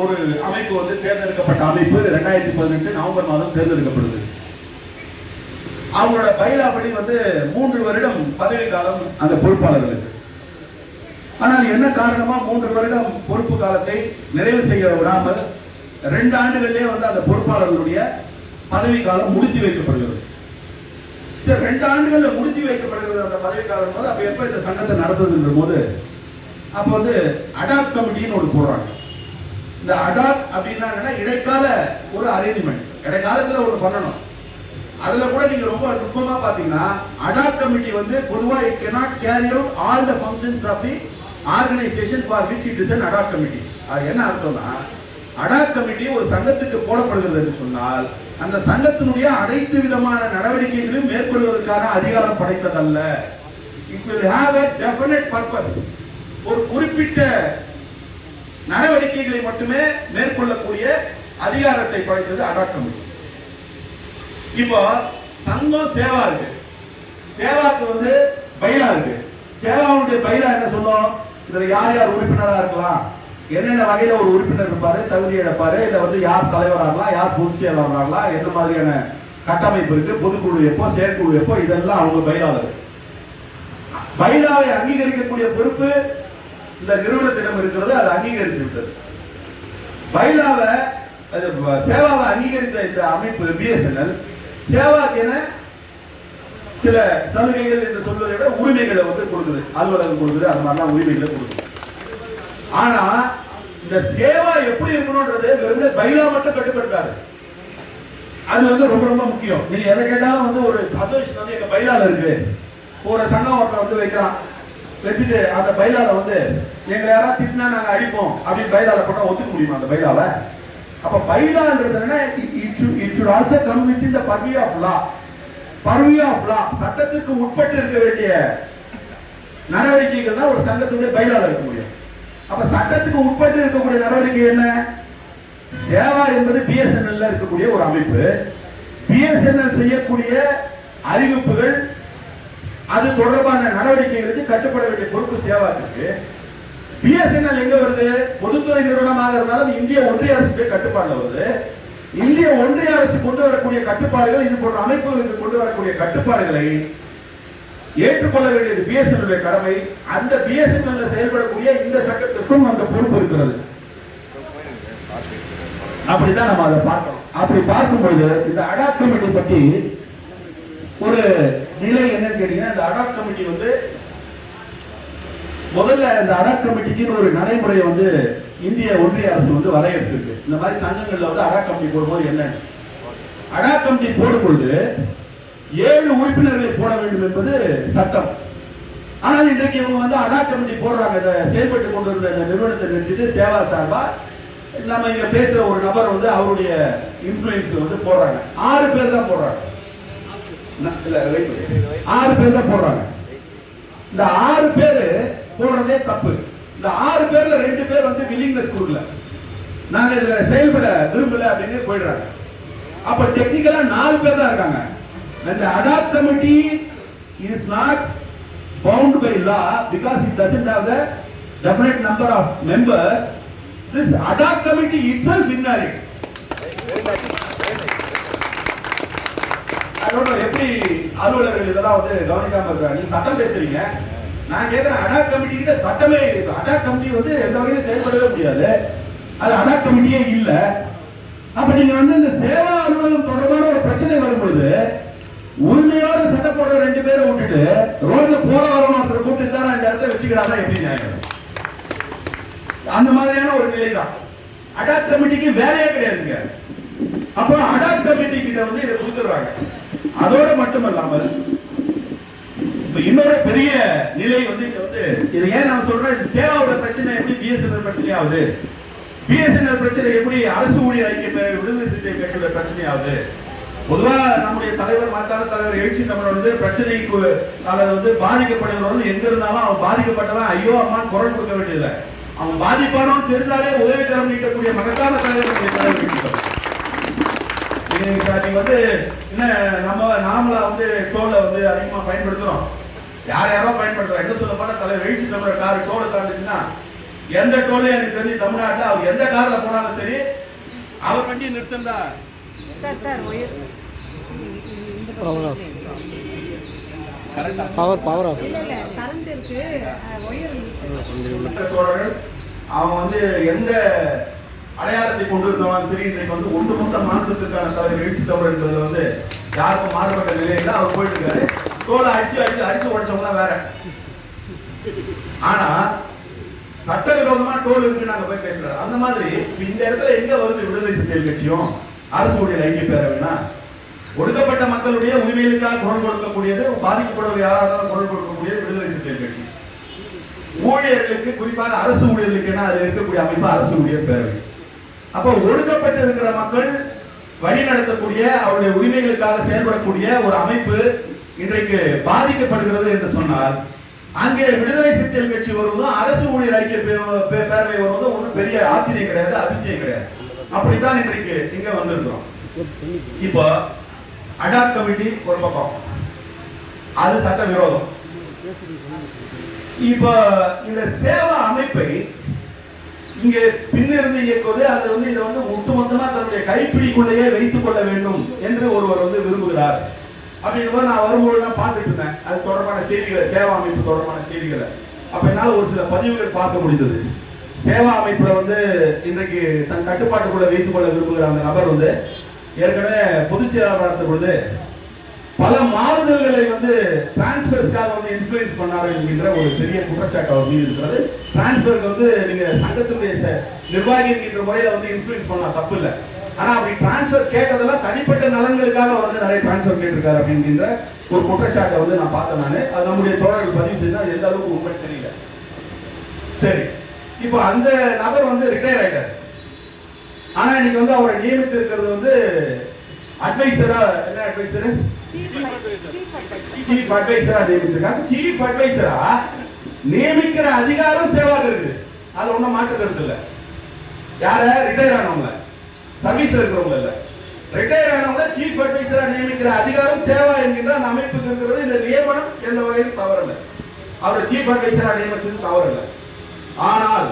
ஒரு அமைப்பு தேர்ந்தெடுக்கப்பட்ட அமைப்பு 2018 நவம்பர் மாதம் தேர்ந்தெடுக்கப்படுது. அவங்களோட பைலாபடி 3 வருடம் பதவி காலம் அந்த பொறுப்பாளர்களுக்கு. ஆனால் என்ன காரணமா 3 வருடம் பொறுப்பு காலத்தை நிறைவு செய்ய விடாமல் 2 ஆண்டுகளிலே அந்த பொறுப்பாளர்களுடைய பதவி காலம் முடித்து வைக்கப்படுகிறது. சரி, 2 ஆண்டுகள்ல முடித்து வைக்கப்படுகிறது அந்த பதவி காலம் போது, அப்ப எப்ப இந்த சங்கத்தை நடத்துதுன்ற போது அப்ப அடாப்ட் கமிட்டின்னு ஒரு போடுறாங்க. இந்த அடாப்ட் அப்படின்னா என்னன்னா, இடைக்கால ஒரு அரேஞ்ச்மெண்ட், இடைக்காலத்துல ஒரு பண்ணணும். அதுல கூட நீங்க ரொம்ப நுட்பமா பாத்தீங்கன்னா, அடாப்ட் கமிட்டி பொதுவா it cannot carry out all the functions of the organization for which it is an adopt committee. அது என்ன அர்த்தம்னா, அடாப்ட் கமிட்டி ஒரு சங்கத்துக்கு போடப்படுகிறது என்று சொன்னால் அந்த சங்கத்தினுடைய அனைத்து விதமான நடவடிக்கைகளையும் மேற்கொள்வதற்கான அதிகாரம் படைத்ததல்ல. It will have a definite purpose. ஒரு குறிப்பிட்ட நடவடிக்கைகளை மட்டுமே மேற்கொள்ளக்கூடிய அதிகாரத்தை படைத்தது அடாப்ட் கமிட்டி. இப்போ சங்கம் சேவா இருக்கு, சேவாக்கு பைலா இருக்கு. சேவாவுடைய பைலா என்ன சொல்லும், இதுல யார் யார் உறுப்பினரா இருக்கலாம், என்னென்ன வகையில ஒரு உறுப்பினர் இருப்பாரு, தகுதி இழப்பாரு, இல்ல யார் தலைவராகலாம், யார் பொதுச் செயலாளராகலாம், என்ன மாதிரியான கட்டமைப்பு இருக்கு, பொதுக்குழு எப்போ, செயற்குழு எப்போ, இதெல்லாம் அவங்க பைலால இருக்கு. பைலாவை அங்கீகரிக்கக்கூடிய பொறுப்பு இந்த நிறுவனத்திடம் இருக்கிறது, அது அங்கீகரித்து விட்டது. பைலாவை சேவாவை அங்கீகரித்த இந்த அமைப்பு பிஎஸ்என்எல் சேவாக்கு என சில சலுகைகள் என்று சொல்வதை விட உரிமைகளை கொடுக்குது, அலுவலகம் கொடுக்குது, அது மாதிரிலாம் உரிமைகளை கொடுக்குது. ஆனா இந்த சேவா எப்படி இருக்கணும்ன்றது வெறும் பைலா மட்டும் கட்டுப்படுத்தாது. அது ரொம்ப ரொம்ப முக்கியம். நீங்க எதை கேட்டாலும் ஒரு அசோசியேஷன் எங்க பைலால இருக்கு, ஒரு சங்கம் ஒருத்தர் வைக்கிறான், வச்சுட்டு அந்த பைலால எங்க யாராவது திட்டினா நாங்க அடிப்போம் அப்படின்னு பைலால போட்டா ஒத்துக்க முடியுமா அந்த பைலாவை? அப்ப பைலான்றது என்ன, it should also come within the purview of law. purview of law, சட்டத்துக்கு உட்பட்டு இருக்க வேண்டிய நடவடிக்கைகள் தான் ஒரு சங்கத்துடைய பைலால இருக்க முடியும். அப்ப சட்டத்துக்கு உட்பட்டு இருக்கக்கூடிய நடவடிக்கை என்ன? சேவா என்பது பிஎஸ்என்எல் இருக்கக்கூடிய ஒரு அமைப்பு. பிஎஸ்என்எல் செய்யக்கூடிய அறிவிப்புகள், அது தொடர்பான நடவடிக்கைகளுக்கு கட்டுப்பட வேண்டிய பொறுப்பு சேவாக்கு. பிஎஸ்என்எல் எங்க வருது? பொதுத்துறை நிறுவனமாக இருந்தாலும் இந்திய ஒன்றிய அரசுடைய கட்டுப்பாடுல வருது. இந்திய ஒன்றிய அரசு கொண்டு வரக்கூடிய கட்டுப்பாடுகள், இது போன்ற அமைப்புகளுக்கு கொண்டு வரக்கூடிய கட்டுப்பாடுகளை ஏற்றுக்கொள்ள வேண்டியது பிஎஸ்என்எல் கடமை. அந்த பிஎஸ்என்எல் செயல்படக்கூடிய இந்த சங்கத்திற்கும் அந்த பொறுப்பு இருக்கிறது. அப்படிதான் நம்ம அதை பார்க்கணும். அப்படி பார்க்கும்போது இந்த அடாப்ட் கமிட்டி பற்றி ஒரு நிலை என்னன்னு கேட்டீங்கன்னா, இந்த அடாப்ட் கமிட்டி முதல்ல இந்த அடாப்ட் கமிட்டிக்கு ஒரு நடைமுறையை இந்திய ஒன்றிய அரசு வரையறுத்திருக்கு. இந்த மாதிரி சங்கங்கள்ல அடாப்ட் கமிட்டி போடும்போது என்ன, அடாப்ட் கமிட்டி போடும்பொழுது 7 உறுப்பினர்களை போட வேண்டும் என்பது சட்டம். ஆனால் இன்றைக்கு இவங்க அடாப்ட் கமிட்டி போடுறாங்க. இதை செயல்பட்டு கொண்டு வந்த இந்த நிறுவனத்தை நிறுத்திட்டு சேவா சார்பா நம்ம இங்க பேசுற ஒரு நபர் அவருடைய இன்ஃபுளுன்ஸ் போடுறாங்க. 6 பேர் தான் போடுறாங்க. 6 பேர் தான் போடுறாங்க. இந்த 6 பேரு போடுறதே தப்பு. இந்த 6 பேர்ல 2 பேர் வில்லிங்னஸ் கொடுக்கல, நாங்க இதுல செயல்பட விரும்பல அப்படின்னு போயிடுறாங்க. அப்ப டெக்னிக்கலா 4 பேர் தான் இருக்காங்க. இந்த adopt committee is not bound by law because it doesn't have the definite number of members. This adopt committee itself invalid. எப்படி அலுவலர்கள் இதெல்லாம் கவனிக்காம இருக்காங்க? நீ சட்டம் பேசுறீங்க, நான் கேட்கிறேன் அடாப்ட் கமிட்டி கிட்ட சட்டமே இல்லை. அடாப்ட் கமிட்டி எந்த வகையிலும் செயல்படவே முடியாது, அது அடாப்ட் கமிட்டியே இல்ல. அப்ப நீங்க இந்த சேவா அலுவலகம் தொடர்பான ஒரு பிரச்சனை வரும்பொழுது உண்மையோட சட்ட போடுற 2 பேரை விட்டுட்டு ரோட்ல போற வரணும் ஒருத்தர் கூப்பிட்டு தான் இந்த இடத்த வச்சுக்கிறாங்க, எப்படி நியாயம்? அந்த மாதிரியான ஒரு நிலைதான். அடாப்ட் கமிட்டிக்கு வேலையே கிடையாதுங்க. அப்ப அடாப்ட் கமிட்டி கிட்ட இதை கொடுத்துறாங்க. அதோட மட்டுமல்லாமல் இன்னொரு பெரிய நிலை வந்து இங்க வந்து இது ஏன் நான் சொல்றேன், இது சேவாவோட பிரச்சனை எப்படி பிஎஸ்என்எல் பிரச்சனையாவது, பிஎஸ்என்எல் பிரச்சனை எப்படி அரசு ஊழியர் ஐக்கிய பேரவை விடுதலை சிறுத்தை கட்சியோட பிரச்சனையாவது. பொதுவா நம்முடைய தலைவர் மாத்தான தலைவர் எழுச்சி தமிழர் வந்து பிரச்சனைக்கு வந்து பாதிக்கப்படுகிறவர்கள் எங்க இருந்தாலும் அவன் பாதிக்கப்பட்டவன் ஐயோ அம்மான்னு குரல் கொடுக்க வேண்டியதில்லை. அவன் பாதிப்பானு தெரிஞ்சாலே உதவிக்கரம் நீட்டக்கூடிய மகத்தான தலைவர். நீங்க வந்து என்ன நாமளா வந்து டோலை வந்து அதிகமா பயன்படுத்துறோம், யாரோ பயன்படுத்துறோம். என்ன சொல்ல போனா தலைவர் எழுச்சி தமிழர் கார் டோலை தாண்டிச்சுன்னா எந்த டோலையும் எனக்கு தெரிஞ்சு தமிழ்நாட்டில் அவர் எந்த கார்ல போனாலும் சரி அவர் வண்டியை நிறுத்தா அவங்க வந்து எந்த அடையாளத்தை கொண்டு இருந்தாலும் சரி இன்றைக்கு வந்து ஒட்டுமொத்த மாற்றத்திற்கான தலைவர் எழுச்சி தமிழர் என்பது வந்து யாருக்கும் மாறுபட்ட நிலையில அவர் போயிட்டு இருக்காரு. தோலை அடிச்சு உடைச்சவங்க வேற. ஆனா சட்டவிரோதமா டோல் இருக்கு நாங்க போய் பேசுறோம். அந்த மாதிரி இந்த இடத்துல எங்க வருது விடுதலை சிறுத்தைகள் கட்சியும் அரசு ஊழியர் ஐக்கிய பேரவைன்னா, ஒடுக்கப்பட்ட மக்களுடைய உரிமைகளுக்காக குரல் கொடுக்கக்கூடியது, பாதிக்கப்படுவது யாராலும் குரல் கொடுக்கக்கூடியது விடுதலை சிறுத்தைகள் கட்சி. ஊழியர்களுக்கு குறிப்பாக அரசு ஊழியர்களுக்கு அது இருக்கக்கூடிய அமைப்பு அரசு ஊழியர் பேரவை. அப்போ ஒடுக்கப்பட்டு இருக்கிற மக்கள் வழி நடத்தக்கூடிய அவருடைய உரிமைகளுக்காக செயல்படக்கூடிய ஒரு அமைப்பு இன்றைக்கு பாதிக்கப்படுகிறது என்று சொன்னால் அங்கே விடுதலை சிறுத்தைகள் கட்சி வருவதும் அரசு ஊழியர் ஐக்கிய பேரவை வருவதும் ஒன்றும் பெரிய ஆச்சரியம் கிடையாது, அதிசயம் கிடையாது. அப்படித்தான் இன்றைக்கு இங்க வந்திருக்கிறோம். இப்போ அடாக் கமிட்டி ஒரு பக்கம், அது சட்ட விரோதம். இப்ப இந்த சேவா அமைப்பை இங்க பின்னிருந்து இயக்குவது, அது வந்து இதை வந்து ஒட்டுமொத்தமா தன்னுடைய கைப்பிடிக்குள்ளேயே வைத்துக் கொள்ள வேண்டும் என்று ஒருவர் வந்து விரும்புகிறார். அப்படின்னு நான் வரும்போது நான் பார்த்துட்டு இருந்தேன் அது தொடர்பான செய்திகளை, சேவா அமைப்பு தொடர்பான செய்திகளை. அப்ப என்னால் ஒரு சில பதிவுகள் பார்க்க முடிந்தது. சேவா அமைப்புல வந்து இன்றைக்கு தன் கட்டுப்பாட்டுக்குள்ள வைத்துக் கொள்ள விரும்புகிற அந்த நபர் வந்து ஏற்கனவே பொதுச் செயலாளராக இருந்த பொழுது பல மாறுதல்களை வந்து டிரான்ஸ்பர்ஸ்க்காக வந்து இன்ஃபுளுன்ஸ் பண்ணாரு என்கின்ற ஒரு பெரிய குற்றச்சாட்டு அவர் மீது இருக்கிறது. டிரான்ஸ்பருக்கு வந்து நீங்க சங்கத்தினுடைய நிர்வாகி என்கின்ற முறையில வந்து இன்ஃபுளுன்ஸ் பண்ணலாம், தப்பு இல்லை. ஆனா அப்படி டிரான்ஸ்பர் கேட்டதெல்லாம் தனிப்பட்ட நலன்களுக்காக வந்து நிறைய டிரான்ஸ்பர் கேட்டிருக்காரு அப்படிங்கிற ஒரு குற்றச்சாட்டை வந்து நான் பார்த்தேன். நானு அது நம்முடைய தோழர்கள் பதிவு செய்தா அது எந்த அளவுக்கு உண்மை தெரியல. சரி, இப்போ அந்த நபர் வந்து ரிட்டையர் ஆயிட்டார். ஆனா இன்னைக்கு வந்து அவரை நியமித்து இருக்கிறது வந்து அட்வைசரா, என்ன அட்வைசர், சீஃப் அட்வைசரா நியமிச்சிருக்காங்க. சீஃப் அட்வைசரா நியமிக்கிற அதிகாரம் சேவாக இருக்கு, அது ஒண்ணும் மாற்று கருத்து இல்ல. யார ரிட்டையர் ஆனவங்க, சர்வீஸ்ல இருக்கிறவங்க இல்ல, ரிட்டையர் ஆனவங்க சீஃப் அட்வைசரா நியமிக்கிற அதிகாரம் சேவா என்கின்ற அந்த அமைப்புக்கு இருக்கிறது. இந்த நியமனம் எந்த வகையிலும் தவறில்லை, அவர் சீஃப் அட்வைசரா நியமிச்சது தவறில்லை. ஆனால்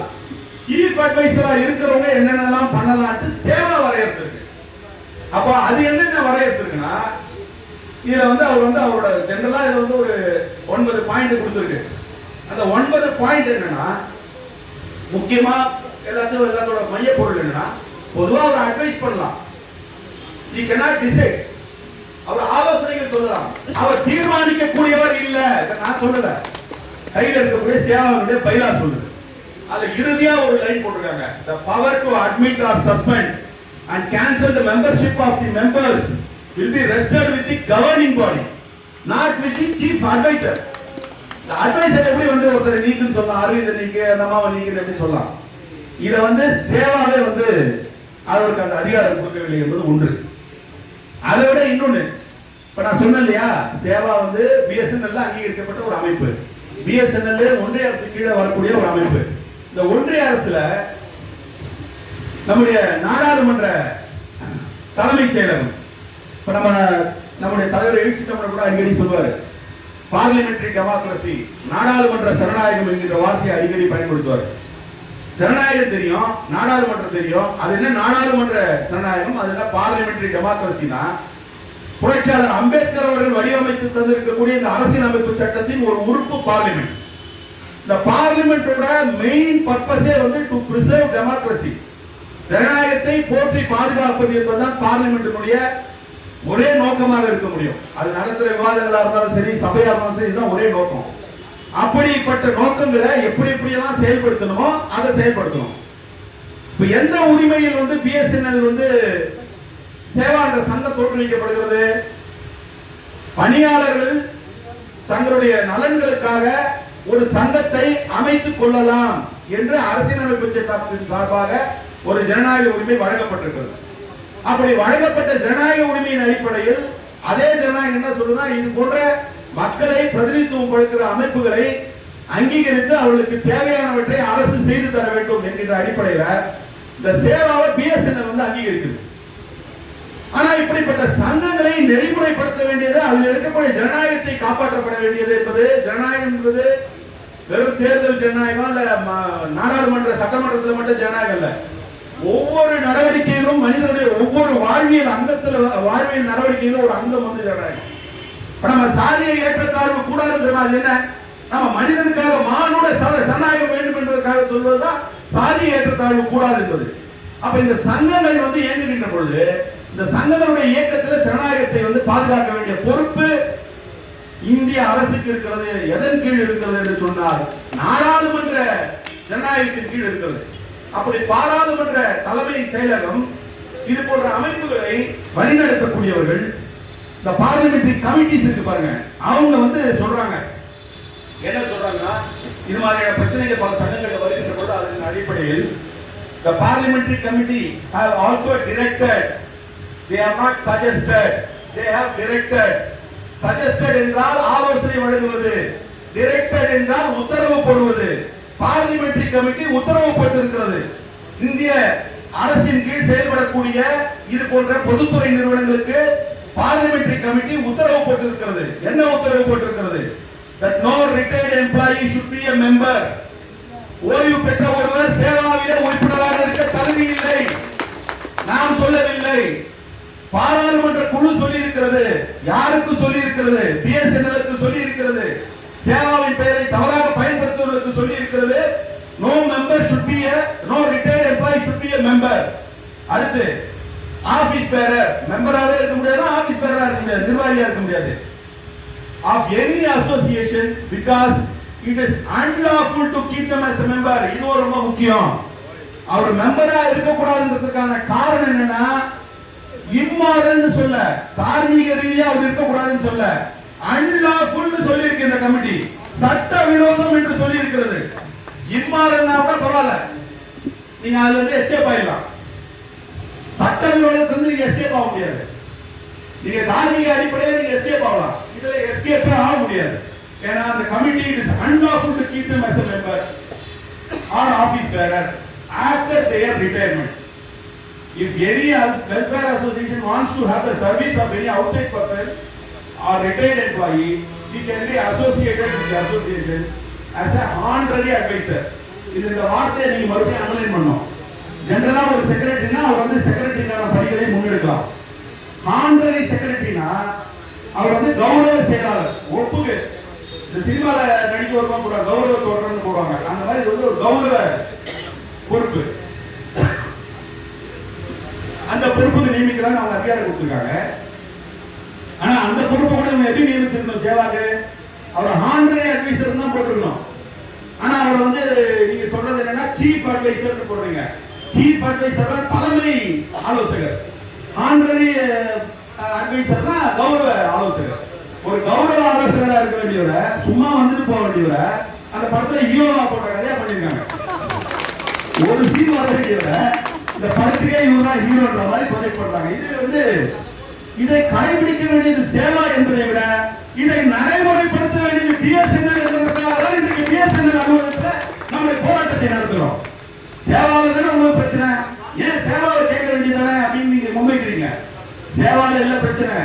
சீஃப் அட்வைசரா இருக்கிறவங்க என்னென்னலாம் பண்ணலாம்னு சேவா வரையறுத்திருக்கு. அப்ப அது என்னென்ன வரையறுத்திருக்குன்னா, இதுல வந்து அவர் வந்து அவரோட ஜெனரலா இது வந்து ஒரு 9 பாயிண்ட் கொடுத்திருக்கு. அந்த 9 பாயிண்ட் என்னன்னா, முக்கியமா எல்லாத்தோட மைய பொருள் என்னன்னா, பொதுவா அவர் அட்வைஸ் பண்ணலாம், he cannot decide, அவர் ஆலோசனைகள் சொல்லலாம், அவர் தீர்மானிக்க கூடியவர் இல்ல. நான் சொல்லல, கையில இருக்கக்கூடிய சேவாவுடைய பைலா சொல்லுது. அது இறுதியா ஒரு லைன் போட்டிருக்காங்க, the power to admit or suspend and cancel the membership of the members will be rested with the governing body, not with the chief advisor. the advisor எப்படி வந்து ஒருத்தர் நீக்குன்னு சொல்லலாம், அரவிந்த் நீக்கு அந்த அம்மாவை நீக்குன்னு எப்படி சொல்லலாம். இத வந்து சேவாவே வந்து அவருக்கு அந்த அதிகாரம் கொடுக்கவில்லை என்பது ஒன்று. அதை விட இன்னொன்னு, இப்ப நான் சொன்னேன் இல்லையா, சேவா வந்து பிஎஸ்என்எல் அங்கீகரிக்கப்பட்ட ஒரு அமைப்பு, பிஎஸ்என்எல் ஒன்றிய அரசு கீழே வரக்கூடிய ஒரு அமைப்பு. இந்த ஒன்றிய அரசுல நம்முடைய நாடாளுமன்ற தலைமைச் செயலகம், இப்ப நம்முடைய தலைவர் எழுச்சி தமிழர் கூட அடிக்கடி சொல்வாரு, பார்லிமெண்டரி டெமோக்ரசி, நாடாளுமன்ற ஜனநாயகம் என்கிற வார்த்தையை அடிக்கடி பயன்படுத்துவார். ஜனநாயகம் தெரியும், நாடாளுமன்றம் தெரியும். அது என்ன நாடாளுமன்ற ஜனநாயகம், அது என்ன பார்லிமெண்டரி டெமோக்ரசினா, புரட்சியாளர் அம்பேத்கர் அவர்கள் வடிவமைத்து தந்திருக்கக்கூடிய இந்த அரசியலமைப்பு சட்டத்தின் ஒரு உறுப்பு பார்லிமெண்ட். இந்த பார்லிமெண்டோட மெயின் பர்பஸே வந்து டு பிரிசர்வ் டெமோக்ரசி, ஜனநாயகத்தை போற்றி பாதுகாப்பது என்பதுதான் பார்லிமெண்டினுடைய ஒரே நோக்கமாக இருக்க முடியும். அது நடத்துற விவாதங்களா இருந்தாலும் சரி, சபையா இருந்தாலும் சரி, இதுதான் ஒரே நோக்கம். அப்படிப்பட்ட நோக்கங்களை எப்படி எப்படியெல்லாம் செயல்படுத்தணுமோ அதை செயல்படுத்தணும். இப்ப எந்த உரிமையில் வந்து பிஎஸ்என்எல் வந்து சேவா என்ற சங்கம் தோற்றுவிக்கப்படுகிறது, பணியாளர்கள் தங்களுடைய நலன்களுக்காக ஒரு சங்கத்தை அமைத்துக் கொள்ளலாம் என்று அரசியலமைப்பு சட்டத்தின் சார்பாக ஒரு ஜனநாயக உரிமை வழங்கப்பட்டிருக்கிறது. அப்படி வழங்கப்பட்ட ஜனநாயக உரிமையின் அடிப்படையில் அதே ஜனநாயகம் என்ன சொல்லுதா, இது போன்ற மக்களை பிரதிநிதித்துவம் கொடுக்கிற அமைப்புகளை அங்கீகரித்து அவர்களுக்கு தேவையானவற்றை அரசு செய்து தர வேண்டும் என்கின்ற அடிப்படையில் இந்த சேவாவை பிஎஸ்என்எல் வந்து அங்கீகரிக்குது. ஆனா இப்படிப்பட்ட சங்கங்களை நெறிமுறைப்படுத்த வேண்டியது, அதில் இருக்கக்கூடிய ஜனநாயகத்தை காப்பாற்றப்பட வேண்டியது என்பது, ஜனநாயகம் என்பது வெறும் தேர்தல் ஜனநாயகம் இல்ல, நாடாளுமன்ற சட்டமன்றத்தில் மட்டும் ஜனநாயகம் இல்ல, ஒவ்வொரு நடவடிக்கையிலும் மனிதனுடைய ஒவ்வொரு வாழ்வியல் அங்கத்தில் வாழ்வியல் நடவடிக்கையிலும் ஒரு அங்கம் வந்து ஜனநாயகம். நம்ம சாதியை ஏற்றத்தாழ்வு கூடாது, அது என்ன, நம்ம மனிதனுக்காக மானுட ஜனநாயகம் வேண்டும் என்பதற்காக சொல்வதுதான் சாதி ஏற்றத்தாழ்வு கூடாது என்பது. அப்ப இந்த சங்கங்கள் வந்து இயங்குகின்ற பொழுது இந்த சங்கங்களுடைய இயக்கத்தில் ஜனநாயகத்தை வந்து பாதுகாக்க வேண்டிய பொறுப்பு இந்திய அரசுக்கு இருக்கிறது. எதன் கீழ் இருக்கிறது என்று சொன்னால் நாடாளுமன்ற ஜனநாயகத்தின் கீழ் இருக்கிறது. அப்படி பாராளுமன்ற தலைமை செயலகம் இது போன்ற அமைப்புகளை வழிநடத்தக்கூடியவர்கள், இந்த பார்லிமெண்டரி கமிட்டிஸ் இருக்கு பாருங்க, அவங்க வந்து சொல்றாங்க, என்ன சொல்றாங்கன்னா, இது மாதிரியான பிரச்சனைகள் பல சங்கங்கள் வருகின்ற போது அதன் அடிப்படையில் the parliamentary committee have also directed, they have not suggested, they have directed. suggested என்றால் ஆலோசனை வழங்குவது, directed என்றால் உத்தரவு போடுவது. பார்லிமெண்டரி கமிட்டி உத்தரவு போட்டிருக்கிறது. இந்திய அரசின் கீழ் செயல்படக்கூடிய இது போன்ற பொதுத்துறை நிறுவனங்களுக்கு பார்லிமெண்டரி கமிட்டி உத்தரவு போட்டிருக்கிறது. என்ன உத்தரவு போட்டிருக்கிறது? that no retired employee should be a member. ஓய்வு பெற்ற ஒருவர் சேவாவிலே உறுப்பினராக இருக்க தகுதி இல்லை. நாம் சொல்லவில்லை, பாராளுமன்ற குழு சொல்லி இருக்கிறது. யாருக்கு சொல்லி இருக்கிறது? பிஎஸ்என்எல்க்கு சொல்லி இருக்கிறது. சேவாவின் பெயரை தவறாக பயன்படுத்துவதற்கு சொல்லி இருக்கிறது. no member should be a, no retired employee should be a member. அடுத்து ஆபீஸ் பேரர், மெம்பராவே இருக்க முடியாது, ஆபீஸ் பேரரா இருக்க முடியாது, நிர்வாகியா இருக்க முடியாது. of any association because it is unlawful to keep them as a member. இது ரொம்ப முக்கியம். அவர் மெம்பரா இருக்க கூடாதுன்றதுக்கான காரணம் என்னன்னா, இம்மாரல்னு சொல்ல, தார்மீக ரீதியா அவர் இருக்க கூடாதுன்னு சொல்ல, அன்லாஃபுல்னு சொல்லி இருக்கு இந்த கமிட்டி, சட்ட விரோதம் என்று சொல்லி இருக்கிறது. இம்மாரல்னா கூட பரவாயில்ல, நீங்க அதுல இருந்து எஸ்கேப் ஆயிடலாம். சட்ட விரோதத்துல இருந்து நீங்க எஸ்கேப் ஆக முடியாது. நீங்க தார்மீக அடிப்படையில் நீங்க எஸ்கேப் ஆகலாம், இதுல எஸ்கேப் ஆக முடியாது. ஏன்னா அந்த committee it is unlawful to keep them as a member or office bearer after their retirement. If any welfare association wants to have the service of any outside person or retired employee, he can be associated with the association as a honorary advisor. இந்த வார்த்தையை நீங்க மறுபடியும் alanine பண்ணணும். ஜெனரலா ஒரு செக்ரட்டரினா அவர் வந்து செக்ரட்டரிக்கான பணிகளை முன்னெடுக்கலாம். Honorary செக்ரட்டரினா அவர் வந்து கௌரவ செயலாளர். ஒப்புக்கு இந்த சினிமால நடிக்க வருவாங்க கூட கௌரவ தோற்றம்னு போடுவாங்க, அந்த மாதிரி இது வந்து ஒரு கௌரவ பொறுப்பு. அந்த பொறுப்புக்கு நியமிக்கிறாங்க, அவங்க அதிகாரம் கொடுத்துருக்காங்க. ஆனா அந்த பொறுப்பை கூட நம்ம எப்படி நியமிச்சிருக்கணும்? சேவாக்கு அவர் ஹானரரி அட்வைசர் தான் போட்டுருக்கணும். ஆனா அவர் வந்து நீங்க சொல்றது என்னன்னா சீஃப் அட்வைசர் போடுறீங்க. சீஃப் அட்வைசர் தலைமை ஆலோசகர், ஹானரரி அட்வைசர்னா கௌரவ ஆலோசகர். ஒரு கௌரவ ஆலோசகரா இருக்க வேண்டியவரை, சும்மா வந்துட்டு போக வேண்டியவரை அந்த படத்துல ஹீரோவா போட்ட கதையா பண்ணிருக்காங்க. ஒரு சீன் வர வேண்டியவரை இந்த படத்துக்கே இவர் தான் ஹீரோன்ற மாதிரி ப்ரொஜெக்ட் பண்றாங்க. இது வந்து இதை கடைபிடிக்க வேண்டியது சேவா என்பதை விட இதை நடைமுறைப்படுத்த வேண்டியது பிஎஸ்என்எல் என்பதற்காக தான் இன்றைக்கு பிஎஸ்என்எல் அலுவலகத்தில் நம்முடைய போராட்டத்தை நடத்துறோம். சேவாவில் தானே உங்களுக்கு பிரச்சனை, ஏன் சேவாவை கேட்க வேண்டியதானே அப்படின்னு நீங்க முன்வைக்கிறீங்க. சேவால இல்ல பிரச்சனை,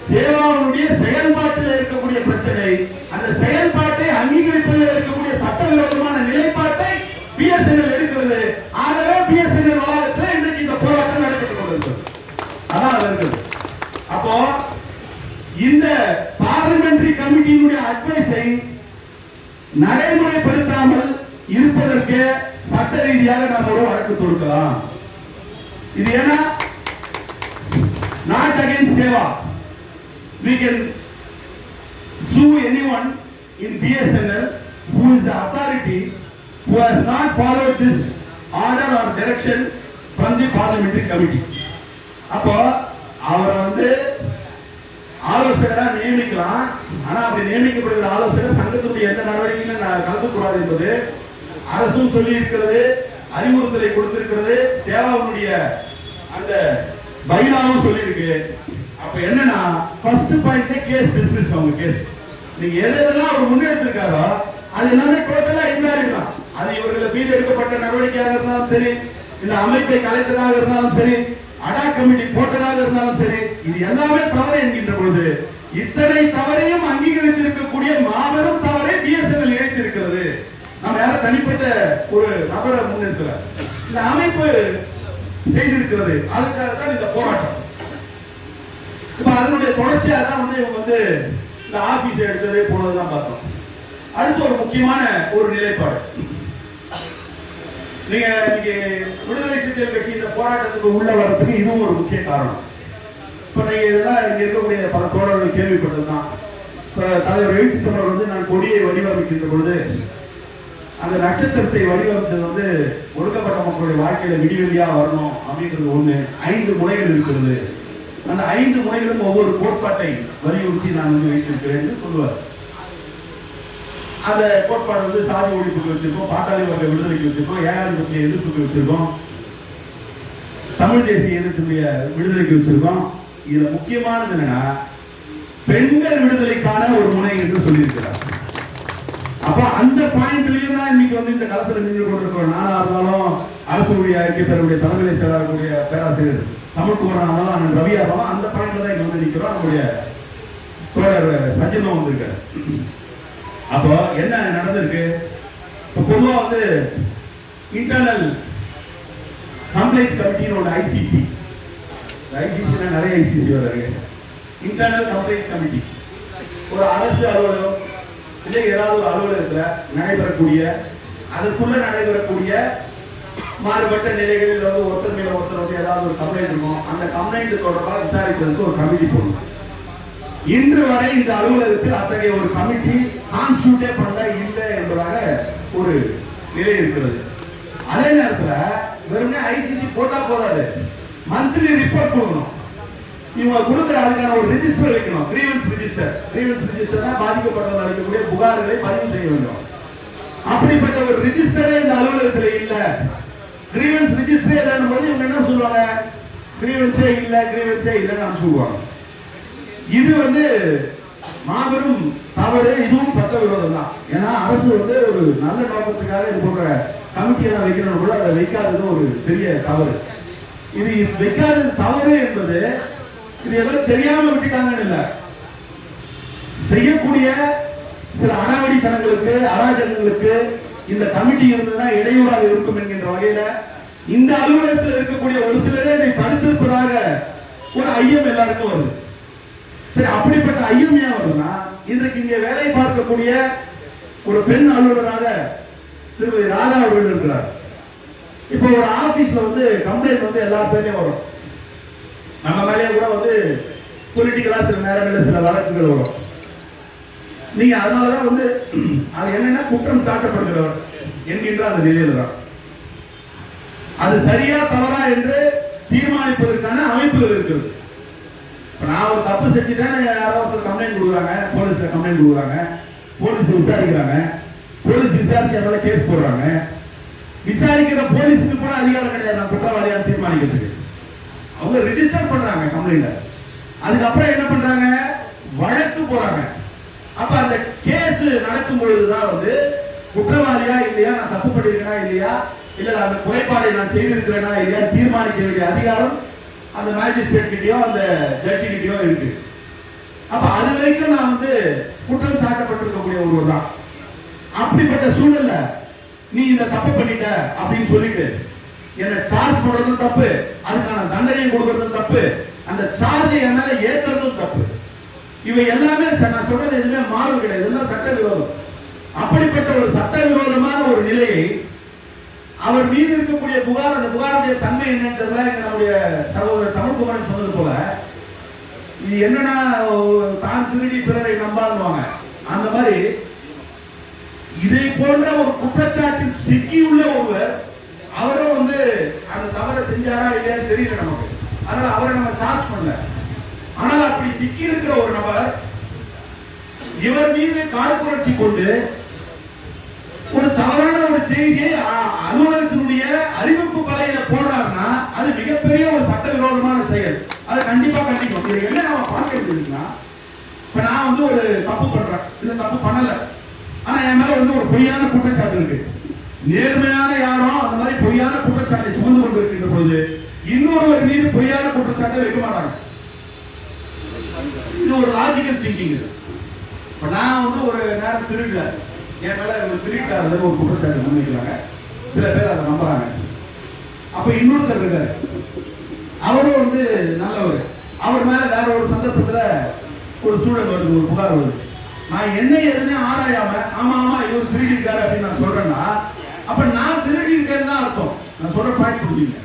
சேவாவுடைய செயல்பாட்டில் இருக்கக்கூடிய பிரச்சனை. அந்த செயல்பாட்டை அங்கீகரிப்பதில் இருக்கக்கூடிய சட்டவிரோதமான நிலைப்பாட்டை பிஎஸ்என்எல் எடுக்கிறது. ஆகவே பிஎஸ்என்எல் வளாகத்தில் இன்றைக்கு இந்த போராட்டம் நடைபெற்றுக் கொண்டிருக்கிறது. அதான் அது இருக்குது. அப்போ இந்த பார்லிமெண்டரி கமிட்டியினுடைய அட்வைஸை நடைமுறைப்படுத்தாமல் இருப்பதற்கு சட்ட ரீதியாக நாம் ஒரு வழக்கு தொடுக்கலாம். இது ஏன்னா not against Seva. We can sue anyone in BSNL who is the authority who has not followed this order or direction from the parliamentary committee. அப்போ அவரை வந்து ஆலோசகரா நியமிக்கலாம். ஆனா அப்படி நியமிக்கப்படுகிற ஆலோசகர் சங்கத்தினுடைய எந்த நடவடிக்கையிலும் கலந்துக்கூடாது என்பது அரசும் சொல்லி இருக்கிறது, அறிவுறுத்தலை கொடுத்திருக்கிறது, சேவாவுடைய அந்த பைலாவும் சொல்லி இருக்கு. அப்ப என்னன்னா ஃபர்ஸ்ட் பாயிண்ட் கேஸ் டிஸ்மிஸ். அவங்க கேஸ் நீங்க எதெல்லாம் அவர் முன்னெடுத்திருக்காரோ அது எல்லாமே டோட்டலா இன்வாலிட் தான். அது இவர்கள் மீது எடுக்கப்பட்ட நடவடிக்கையாக இருந்தாலும் சரி, இந்த அமைப்பை கலைத்ததாக இருந்தாலும் சரி, அடா கமிட்டி போட்டதாக இருந்தாலும் சரி, இது எல்லாமே தவறு என்கின்ற பொழுது இத்தனை தவறையும் அங்கீகரித்திருக்கக்கூடிய மாபெரும் தவறை பிஎஸ்என்எல் இழைத்திருக்கிறது. நம்ம யாரும் தனிப்பட்ட ஒரு நபரை முன்னெடுக்கல, இந்த அமைப்பு செய்திருக்கிறது. அதுக்காக தான் இந்த போராட்டம். இப்ப அதனுடைய தொடர்ச்சியாக தான் இவங்க இந்த ஆபீஸ் எடுத்ததே போனதுதான் பார்த்தோம். அடுத்து ஒரு முக்கியமான ஒரு நிலைப்பாடு, நீங்க இன்னைக்கு விடுதலை சிறுத்தைகள் கட்சி இந்த போராட்டத்துக்கு உள்ள வர்றதுக்கு இதுவும் ஒரு முக்கிய காரணம். இப்ப நீங்க இதெல்லாம் இங்க இருக்கக்கூடிய பல தோழர்கள் கேள்விப்பட்டதுதான். இப்ப தலைவர் எழுச்சி தமிழர் நான் கொடியை வடிவமைக்கின்ற பொழுது அந்த நட்சத்திரத்தை வடிவமைச்சது ஒடுக்கப்பட்ட மக்களுடைய வாழ்க்கையில விடிவெளியா வரணும் அப்படின்றது ஒண்ணு. 5 முனைகள் இருக்கிறது. அந்த 5 முனைகளும் ஒவ்வொரு கோட்பாட்டை வலியுறுத்தி நான் வைத்திருக்கிறேன் என்று சொல்லுவார். அந்த கோட்பாடு சாதி ஒழிப்புக்கு வச்சிருக்கோம், பாட்டாளி வர்க்க விடுதலைக்கு வச்சிருக்கோம், ஏகாதிபத்திய எதிர்ப்புக்கு வச்சிருக்கோம், தமிழ் தேசிய எதிர்ப்புடைய விடுதலைக்கு வச்சிருக்கோம். இதுல முக்கியமானது என்னன்னா பெண்கள் விடுதலைக்கான ஒரு முனை என்று சொல்லியிருக்கிறார். அப்ப அந்த பாயிண்ட்லயும் தான் இன்னைக்கு இந்த களத்தில் நின்று கொண்டிருக்கிறோம். நானா இருந்தாலும் அரசு ஊழிய ஐக்கிய பேருடைய தலைமை செயலாளர்களுடைய பேராசிரியர் தமிழ்குமரன் இருந்தாலும் அண்ணன் ரவியா இருந்தாலும் அந்த பாயிண்ட்ல தான் இங்க நிற்கிறோம். நம்முடைய தோழர் சஜினும் வந்திருக்காரு. அப்போ என்ன நடந்திருக்கு? பொதுவா இன்டர்னல் கம்ப்ளைண்ட்ஸ் கமிட்டினோட ஐசிசி நிறைய ஐசிசி வருது. இன்டர்னல் கம்ப்ளைண்ட்ஸ் கமிட்டி ஒரு அரசு அலுவலகம் இல்லை ஏதாவது ஒரு அலுவலகத்துல நடைபெறக்கூடிய அதற்குள்ள நடைபெறக்கூடிய மாறுபட்ட நிலைகளில் ஒருத்தர் மேல ஒருத்தர் ஏதாவது ஒரு கம்ப்ளைண்ட் இருக்கும். அந்த கம்ப்ளைண்ட் தொடர்பாக விசாரிக்கிறதுக்கு ஒரு கமிட்டி போடணும். இன்று வரை இந்த அலுவலகத்தில் அத்தகைய ஒரு கமிட்டி கான்ஸ்டியூட்டே பண்ணல இல்லை என்பதாக ஒரு நிலை இருக்கிறது. அதே நேரத்தில் வெறும் ஐசிசி போட்டா போதாது, மந்த்லி ரிப்போர்ட் கொடுக்கணும். இவங்க கொடுக்குற அதுக்கான ஒரு ரெஜிஸ்டர் வைக்கணும், கிரீவன்ஸ் ரெஜிஸ்டர். கிரீவன்ஸ் ரெஜிஸ்டர்னா பாதிக்கப்பட்டவர்கள் அளிக்கக்கூடிய புகார்களை பதிவு செய்ய வேண்டும். அப்படிப்பட்ட ஒரு ரெஜிஸ்டரே இந்த அலுவலகத்தில் இல்ல. கிரீவன்ஸ் ரெஜிஸ்டரே இல்லைன்னு போது இவங்க என்ன சொல்லுவாங்க, கிரீவன்ஸே இல்லைன்னு சொல்லுவாங்க. இது மாபெரும் தவறு. இதுவும் சட்டவிரோதம் தான். ஏன்னா அரசு ஒரு நல்ல நோக்கத்துக்காக இது போன்ற கமிட்டியெல்லாம் வைக்கணும் கூட அதை வைக்காதது ஒரு பெரிய தவறு. இது வைக்காதது தவறு என்பது இது ஏதோ தெரியாம விட்டுட்டாங்கன்னு இல்ல, செய்யக்கூடிய சில அடாவடித்தனங்களுக்கு அராஜகங்களுக்கு இந்த கமிட்டி இருந்ததுன்னா இடையூறாக இருக்கும் என்கின்ற வகையில இந்த அலுவலகத்தில் இருக்கக்கூடிய ஒரு சிலரே இதை தடுத்திருப்பதாக ஒரு ஐயம் எல்லாருக்கும் வருது. சரி, அப்படிப்பட்ட ஐயம் ஏன் வருதுன்னா இன்றைக்கு இங்கே வேலை பார்க்கக்கூடிய ஒரு பெண் அலுவலராக திருமதி ராதா அவர்கள் இருக்கிறார். இப்போ ஒரு ஆபீஸ்ல கம்ப்ளைண்ட் எல்லா பேரையும் வரும். நம்ம மேலேயே கூட பொலிட்டிக்கலா சில நேரங்களில் சில வழக்குகள் வரும். நீங்க அதனாலதான் அது என்னன்னா குற்றம் சாட்டப்படுகிறவர் என்கின்ற அந்த நிலையில தான் அது சரியா தவறா என்று தீர்மானிப்பதற்கான அமைப்புகள் இருக்கிறது. நான் ஒரு தப்பு செஞ்சுட்டேன், யாராவது கம்ப்ளைண்ட் கொடுக்குறாங்க, போலீஸ்ல கம்ப்ளைண்ட் கொடுக்குறாங்க, போலீஸ் விசாரிக்கிறாங்க, போலீஸ் விசாரிச்சு அதனால கேஸ் போடுறாங்க. விசாரிக்கிற போலீஸுக்கு கூட அதிகாரம் கிடையாது நான் குற்றவாளியாக தீர்மானிக்கிறதுக்கு. அவங்க ரெஜிஸ்டர் பண்றாங்க கம்ப்ளைண்ட், அதுக்கப்புறம் என்ன பண்றாங்க, வழக்கு போறாங்க. அப்ப அந்த கேஸ் நடக்கும் பொழுதுதான் குற்றவாளியா இல்லையா, நான் தப்பு பண்ணிருக்கேனா இல்லையா, இல்ல அந்த குறைபாடை நான் செய்திருக்கிறேனா இல்லையா தீர்மானிக்க வேண்டிய அதிகாரம் அந்த மேஜிஸ்ட்ரேட் கிட்டயோ அந்த ஜட்ஜி கிட்டயோ இருக்கு. அப்ப அது வரைக்கும் நான் குற்றம் சாட்டப்பட்டிருக்கக்கூடிய ஒருவர் தான். அப்படிப்பட்ட சூழல்ல நீ இந்த தப்பு பண்ணிட்ட அப்படின்னு சொல்லிட்டு என்ன சார்ஜ் பண்றதும் தப்பு, அதுக்கான தண்டனையை கொடுக்கறதும் தப்பு, அந்த சார்ஜை என் மேல ஏத்துறதும் தப்பு. இவை எல்லாமே நான் சொல்றது எதுவுமே மாறல் கிடையாது, இதெல்லாம் சட்டவிரோதம். அப்படிப்பட்ட ஒரு சட்டவிரோதமான ஒரு நிலையை அவர் மீது இருக்கக்கூடிய புகார், அந்த புகாருடைய தன்மை என்னன்னு நம்முடைய சகோதரர் தமிழ்குமரன் சொன்னது போல இது என்னன்னா தான் திருடி பிறரை நம்பாதுவாங்க. அந்த மாதிரி இதை போன்ற ஒரு குற்றச்சாட்டில் சிக்கியுள்ள ஒருவர் அவரும் அந்த தவறை செஞ்சாரா இல்லையான்னு தெரியல நமக்கு. அதனால அவரை நம்ம சார்ஜ் பண்ணல. ஆனால் அப்படி சிக்கி இருக்கிற ஒரு நபர் இவர் மீது காழ்ப்புணர்ச்சி கொண்டு ஒரு தவறான ஒரு செய்தியை அலுவலகத்தினுடைய அறிவிப்பு பலகையில போடுறாருன்னா அது மிகப்பெரிய ஒரு சட்டவிரோதமான செயல். அதை கண்டிப்பா கண்டிக்கும். இது என்ன நம்ம பார்க்க வேண்டியதுன்னா, இப்ப நான் வந்து ஒரு தப்பு பண்றேன், இந்த தப்பு பண்ணல, ஆனா என் மேல வந்து ஒரு பொய்யான குற்றச்சாட்டு இருக்கு. நேர்மையான யாரும் அந்த மாதிரி பொய்யான குற்றச்சாட்டை சுமந்து கொண்டு இருக்கின்ற பொழுது இன்னொருவர் மீது பொய்யான குற்றச்சாட்டை வைக்க மாட்டாங்க. இது ஒரு லாஜிக்கல் திங்கிங். இப்ப நான் வந்து ஒரு நேரம் திருடல, என் மேல திருட்டாரு ஒரு குற்றச்சாட்டு முன்வைக்கிறாங்க, சில பேர் அதை நம்புறாங்க. அப்ப இன்னொருத்தர் இருக்காரு, அவரும் வந்து நல்லவர், அவர் மேல வேற ஒரு சந்தர்ப்பத்துல ஒரு சூழல் வருது, ஒரு புகார் வருது. நான் என்ன எதுன்னு ஆராயாம ஆமா ஆமா இவர் திருடி இருக்காரு அப்படின்னு நான் சொல்றேன்னா, அப்ப நான் திருடி இருக்கேன்னு தான் அர்த்தம். நான் சொல்ற பாயிண்ட் புரியுங்க.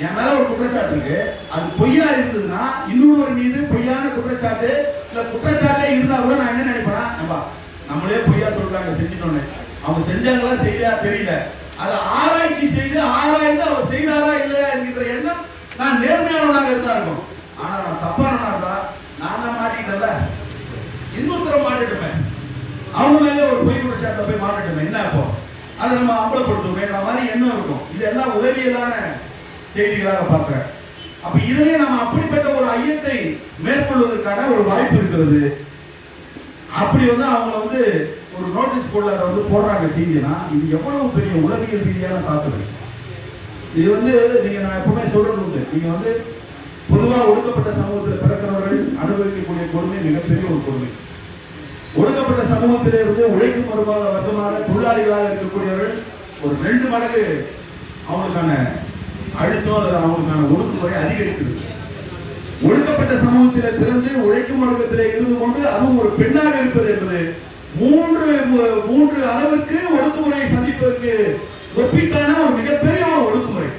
என் மேல ஒரு குற்றச்சாட்டு இருக்கு, அது பொய்யா இருந்ததுன்னா இன்னொரு மீது பொய்யான குற்றச்சாட்டு, இல்ல குற்றச்சாட்டே இருந்தா கூட நான் என்ன நினைப்பேன், நம்மளே பொய்யா சொல்றாங்க செஞ்சிட்டோன்னு, அவங்க செஞ்சாங்களா செய்யலையா தெரியல, அதை ஆராய்ச்சி செய்து ஆராய்ந்து அவர் செய்தாரா இல்லையா என்கின்ற எண்ணம் நான் நேர்மையானவனாக இருந்தா இருக்கும். ஆனா நான் தப்பானவனா இருந்தா நான் தான் மாட்டிக்கிட்டல, இன்னொருத்தர மாட்டிட்டுமே, அவங்க மேலே ஒரு பொய் குற்றச்சாட்டை போய் மாட்டிட்டுமே, என்ன இப்போ அதை நம்ம அம்பலப்படுத்துவோம் மாதிரி எண்ணம் இருக்கும். இது எல்லாம் உதவியலான செய்திகளாக பார்க்கிறேன். அப்ப இதிலே நம்ம அப்படிப்பட்ட ஒரு ஐயத்தை மேற்கொள்வதற்கான ஒரு வாய்ப்பு இருக்கிறது. அப்படி வந்து அவங்க வந்து ஒரு நோட்டீஸ் போர்டில் அதை வந்து போடுறாங்க செய்தினா, இது எவ்வளவு பெரிய உளவியல் ரீதியான தாக்குதல். இது வந்து நீங்க நான் எப்பவுமே சொல்றது உண்டு, நீங்க வந்து பொதுவாக ஒடுக்கப்பட்ட சமூகத்தில் பிறக்கிறவர்கள் அனுபவிக்கக்கூடிய கொடுமை மிகப்பெரிய ஒரு கொடுமை. ஒடுக்கப்பட்ட சமூகத்திலே இருந்து உழைக்கும் வர்க்கமான தொழிலாளிகளாக இருக்கக்கூடியவர்கள் ஒரு 2 மடங்கு அவங்களுக்கான அழுத்தம் அல்லது அவங்களுக்கான ஒடுக்குமுறை அதிகரிக்கிறது. ஒடுக்கப்பட்ட சமூகத்தில் பிறந்து உழைக்கும் வர்க்கத்திலே இருந்து கொண்டு அதுவும் ஒரு பெண்ணாக இருப்பது என்பது 3 அளவுக்கு ஒடுக்குமுறையை சந்திப்பதற்கு ஒப்பிட்டான ஒரு மிகப்பெரிய ஒரு ஒடுக்குமுறை.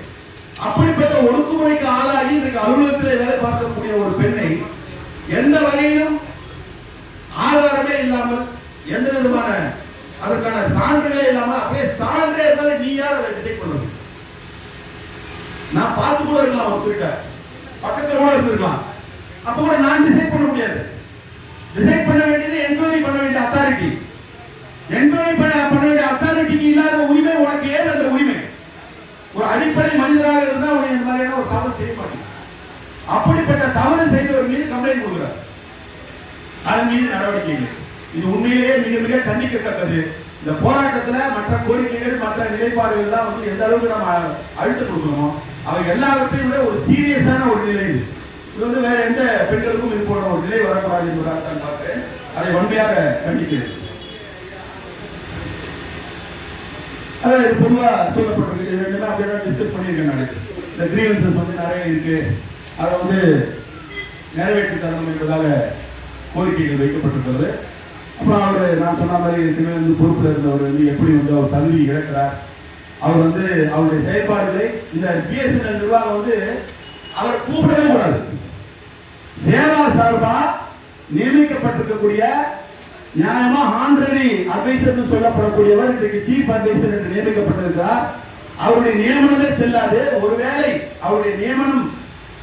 அப்படிப்பட்ட ஒடுக்குமுறைக்கு ஆளாகி இன்றைக்கு அலுவலகத்திலே வேலை பார்க்கக்கூடிய ஒரு பெண்ணை எந்த வகையிலும் ஆதாரமே இல்லாமல், எந்த விதமான அதற்கான சான்றுகளே இல்லாமல், அப்படியே சான்றே இருந்தாலும் நீ யார் அதை டிசைட் பண்ணுறது? நான் பார்த்து கூட இருக்கலாம், அவர் கிட்ட பக்கத்தில் கூட இருந்திருக்கலாம். அப்ப கூட நான் டிசைட் பண்ண முடியாது. டிசைட் பண்ண வேண்டியது என்கொயரி பண்ண வேண்டிய அத்தாரிட்டி. என்கொயரி பண்ண வேண்டிய அத்தாரிட்டிக்கு இல்லாத உரிமை உனக்கு ஏன் அந்த உரிமை? ஒரு அடிப்படை மனிதராக இருந்தா உனக்கு இந்த மாதிரியான ஒரு தவறு செய்ய மாட்டேன். அப்படிப்பட்ட தவறு செய்தவர் மீது கம்ப்ளைண்ட் கொடுக்கிறார், அதன் மீது நடவடிக்கை. இது உண்மையிலேயே மிக மிக கண்டிக்கத்தக்கது. இந்த போராட்டத்தில் மற்ற கோரிக்கைகள் மற்ற நிலைப்பாடுகள் எல்லாம் வந்து எந்த அளவுக்கு நம்ம அழுத்தம் கொடுக்கணுமோ அவை எல்லாவற்றையும் விட ஒரு சீரியஸான ஒரு நிலை. இது வந்து வேற எந்த பெண்களுக்கும் இது போன்ற ஒரு நிலை வரக்கூடாது என்பதாக தான் பார்க்கிறேன். அதை வன்மையாக கண்டிக்கிறேன். அதான் இது பொதுவாக சொல்லப்பட்டிருக்கு. இது ரெண்டுமே அப்படியே தான் டிஸ்கஸ் பண்ணியிருக்கேன். நான் இந்த கிரீவன்சஸ் வந்து நிறைய இருக்கு, அதை வந்து நிறைவேற்றி தரணும் என்பதாக கோரிக்கைகள் வைக்கப்பட்டிருக்கிறது. அப்புறம் அவர் நான் சொன்ன மாதிரி ஏற்கனவே வந்து பொறுப்பில் இருந்தவர் வந்து எப்படி வந்து அவர் தகுதி இழக்கிறார், அவர் வந்து அவருடைய செயல்பாடுகளை இந்த பிஎஸ்என்எல் நிர்வாகம் வந்து அவர் கூப்பிடவே கூடாது. சேவா சார்பா நியமிக்கப்பட்டிருக்கக்கூடிய நியாயமா ஹானரரி அட்வைசர் சொல்லப்படக்கூடியவர் இன்றைக்கு சீஃப் அட்வைசர் என்று நியமிக்கப்பட்டிருக்கிறார். அவருடைய நியமனமே செல்லாது. ஒருவேளை அவருடைய நியமனம்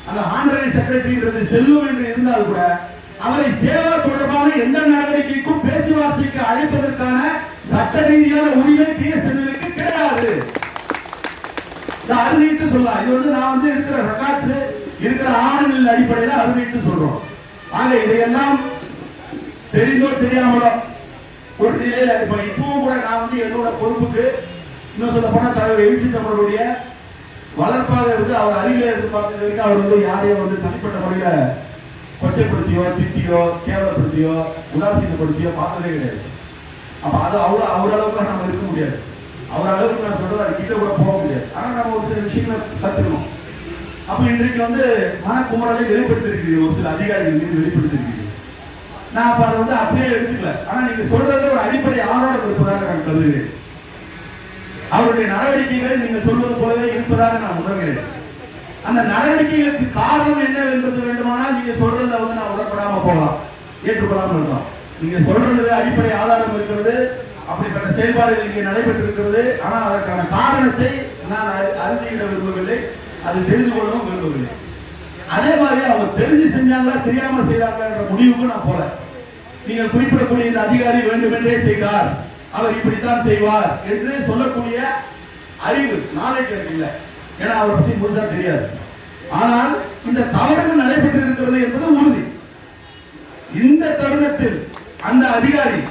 அந்த ஹானரரி செக்ரட்டரின்றது செல்லும் என்று இருந்தால் கூட அவரை சேவா தொடர்பான எந்த நடவடிக்கைக்கும் பேச்சுவார்த்தைக்கு அழைப்பதற்கான சட்ட ரீதியான உரிமை பிஎஸ்என்எலுக்கு கிடையாது. அறுதிட்டு சொல்லலாம். இது வந்து நான் வந்து இருக்கிற ரெக்கார்ட்ஸ் இருக்கிற ஆவணங்களின் அடிப்படையில் அறுதிட்டு சொல்றோம். ஆக இதையெல்லாம் தெரிந்தோ தெரியாமலோ ஒரு நிலையில இப்பவும் கூட நான் வந்து என்னோட பொறுப்புக்கு இன்னும் சொல்ல போனா தலைவர் எழுச்சி தமிழருடைய வளர்ப்பாக இருந்து அவர் அருகில இருந்து பார்த்தது வரைக்கும் அவர் வந்து யாரையும் வந்து தனிப்பட்ட முறையில கொச்சைப்படுத்தியோ திட்டியோ கேவலப்படுத்தியோ உதாசீனப்படுத்தியோ பார்த்ததே கிடையாது. அப்ப அது அவர் அளவுக்கு நம்ம இருக்க முடியாது. அவர் அளவுக்கு நான் சொல்றது அது கிட்ட கூட போக முடியாது. ஆனா நம்ம ஒரு சில விஷயங்களை கத்துக்கணும். அப்ப இன்றைக்கு வந்து மனக்குமரலை வெளிப்படுத்திருக்கிறீங்க, ஒரு சில அதிகாரிகள் மீது வெளிப்படுத்திருக்கிறீங்க. நான் அப்ப அதை வந்து அப்படியே எடுத்துக்கல. ஆனா நீங்க சொல்றது ஒரு அடிப்படை ஆதாரம் இருப்பதாக நான் கருதுகிறேன். அவருடைய நடவடிக்கைகள் நீங்க சொல்வது போலவே இருப்பதாக நான் உணர்கிறேன். அந்த நடவடிக்கைகளுக்கு காரணம் என்ன என்பது வேண்டுமானால் நீங்க சொல்றதுல வந்து நான் உடன்படாம போகலாம், ஏற்றுக்கொள்ளாமல் இருக்கலாம். நீங்க சொல்றதுல அடிப்படை ஆதாரம் இருக்கிறது, அப்படிப்பட்ட செயல்பாடுகள் இங்கே நடைபெற்றிருக்கிறது. ஆனால் அதற்கான காரணத்தை நான் அறிந்திட விரும்பவில்லை, அது தெரிந்து கொள்ளவும் விரும்பவில்லை. அதே மாதிரி அவங்க தெரிஞ்சு செஞ்சாங்களா தெரியாம செய்யறாங்க என்ற முடிவுக்கு நான் போல. நீங்கள் குறிப்பிடக்கூடிய இந்த அதிகாரி வேண்டுமென்றே செய்தார், அவர் இப்படித்தான் செய்வார் என்று சொல்லக்கூடிய அறிவு நாலேஜ் இல்லை. ஏன்னா அவரை பற்றி முழுசா தெரியாது. ஆனால் இந்த தவறுகள் நடைபெற்று இருக்கிறது என்பது உறுதி. இந்த தருணத்தில் அந்த அதிகாரி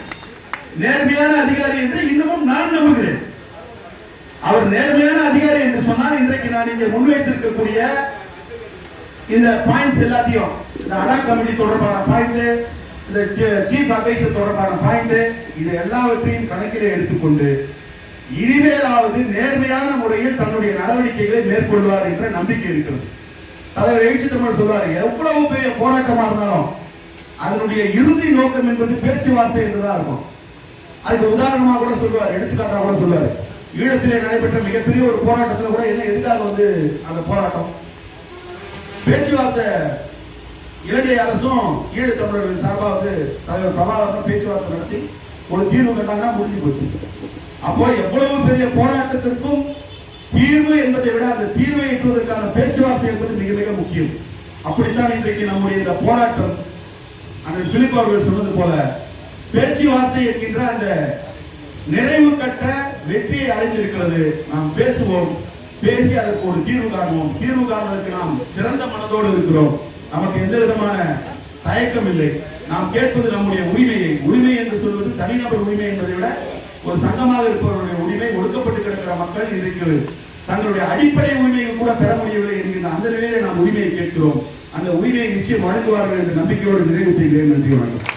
நேர்மையான அதிகாரி என்று இன்னமும் நான் நம்புகிறேன். அவர் நேர்மையான அதிகாரி என்று சொன்னால் இன்றைக்கு நான் இங்கே முன்வைத்திருக்கக்கூடிய இந்த பாயிண்ட்ஸ் எல்லாத்தையும், இந்த அடா கமிட்டி தொடர்பான பாயிண்ட், இந்த சீஃப் அட்வைசர் தொடர்பான பாயிண்ட், இது எல்லாவற்றையும் கணக்கிலே எடுத்துக்கொண்டு இனிமேலாவது நேர்மையான முறையில் தன்னுடைய நடவடிக்கைகளை மேற்கொள்வார் என்ற நம்பிக்கை இருக்கிறது. தலைவர் எழுச்சி தமிழ் சொல்வார், எவ்வளவு பெரிய போராட்டமா இருந்தாலும் அதனுடைய இறுதி நோக்கம் என்பது பேச்சுவார்த்தை என்றுதான் இருக்கும். அதுக்கு உதாரணமா கூட சொல்வார், எடுத்துக்காட்டா கூட சொல்வார். ஈழத்திலே நடைபெற்ற மிகப்பெரிய ஒரு போராட்டத்தில் கூட என்ன எதுக்காக அந்த போராட்டம் பேச்சுவார்த்தை, இலங்கை அரசும் ஈழத்தமிழர்கள் சார்பாக தலைவர் பிரபாகரனும் பேச்சுவார்த்தை நடத்தி ஒரு தீர்வு கண்டாங்கன்னா முடிஞ்சு போச்சு. அப்போ எவ்வளவு பெரிய போராட்டத்திற்கும் தீர்வு என்பதை விட அந்த தீர்வை எட்டுவதற்கான பேச்சுவார்த்தை என்பது மிக மிக முக்கியம். அப்படித்தான் இன்றைக்கு நம்முடைய இந்த போராட்டம் அண்ணன் பிலிப் அவர்கள் சொன்னது போல பேச்சுவார்த்தை என்கின்ற அந்த நிறைவு கட்ட வெற்றியை அடைந்திருக்கிறது. நாம் பேசுவோம், பேசி அதற்கு ஒரு தீர்வு காணுவோம். தீர்வு காணுவதற்கு நாம் திறந்த மனதோடு இருக்கிறோம். நமக்கு எந்த விதமான தயக்கம் இல்லை. நாம் கேட்பது நம்முடைய உரிமையை. உரிமை என்று சொல்வது தனிநபர் உரிமை என்பதை விட ஒரு சங்கமாக இருப்பவருடைய உரிமை. ஒடுக்கப்பட்டு கிடக்கிற மக்கள் இன்றைக்கு தங்களுடைய அடிப்படை உரிமைகள் கூட பெற முடியவில்லை என்கின்ற அந்த நிலையில நாம் உரிமையை கேட்கிறோம். அந்த உரிமையை நிச்சயம் வழங்குவார்கள் என்ற நம்பிக்கையோடு நிறைவு செய்கிறேன். நன்றி, வணக்கம்.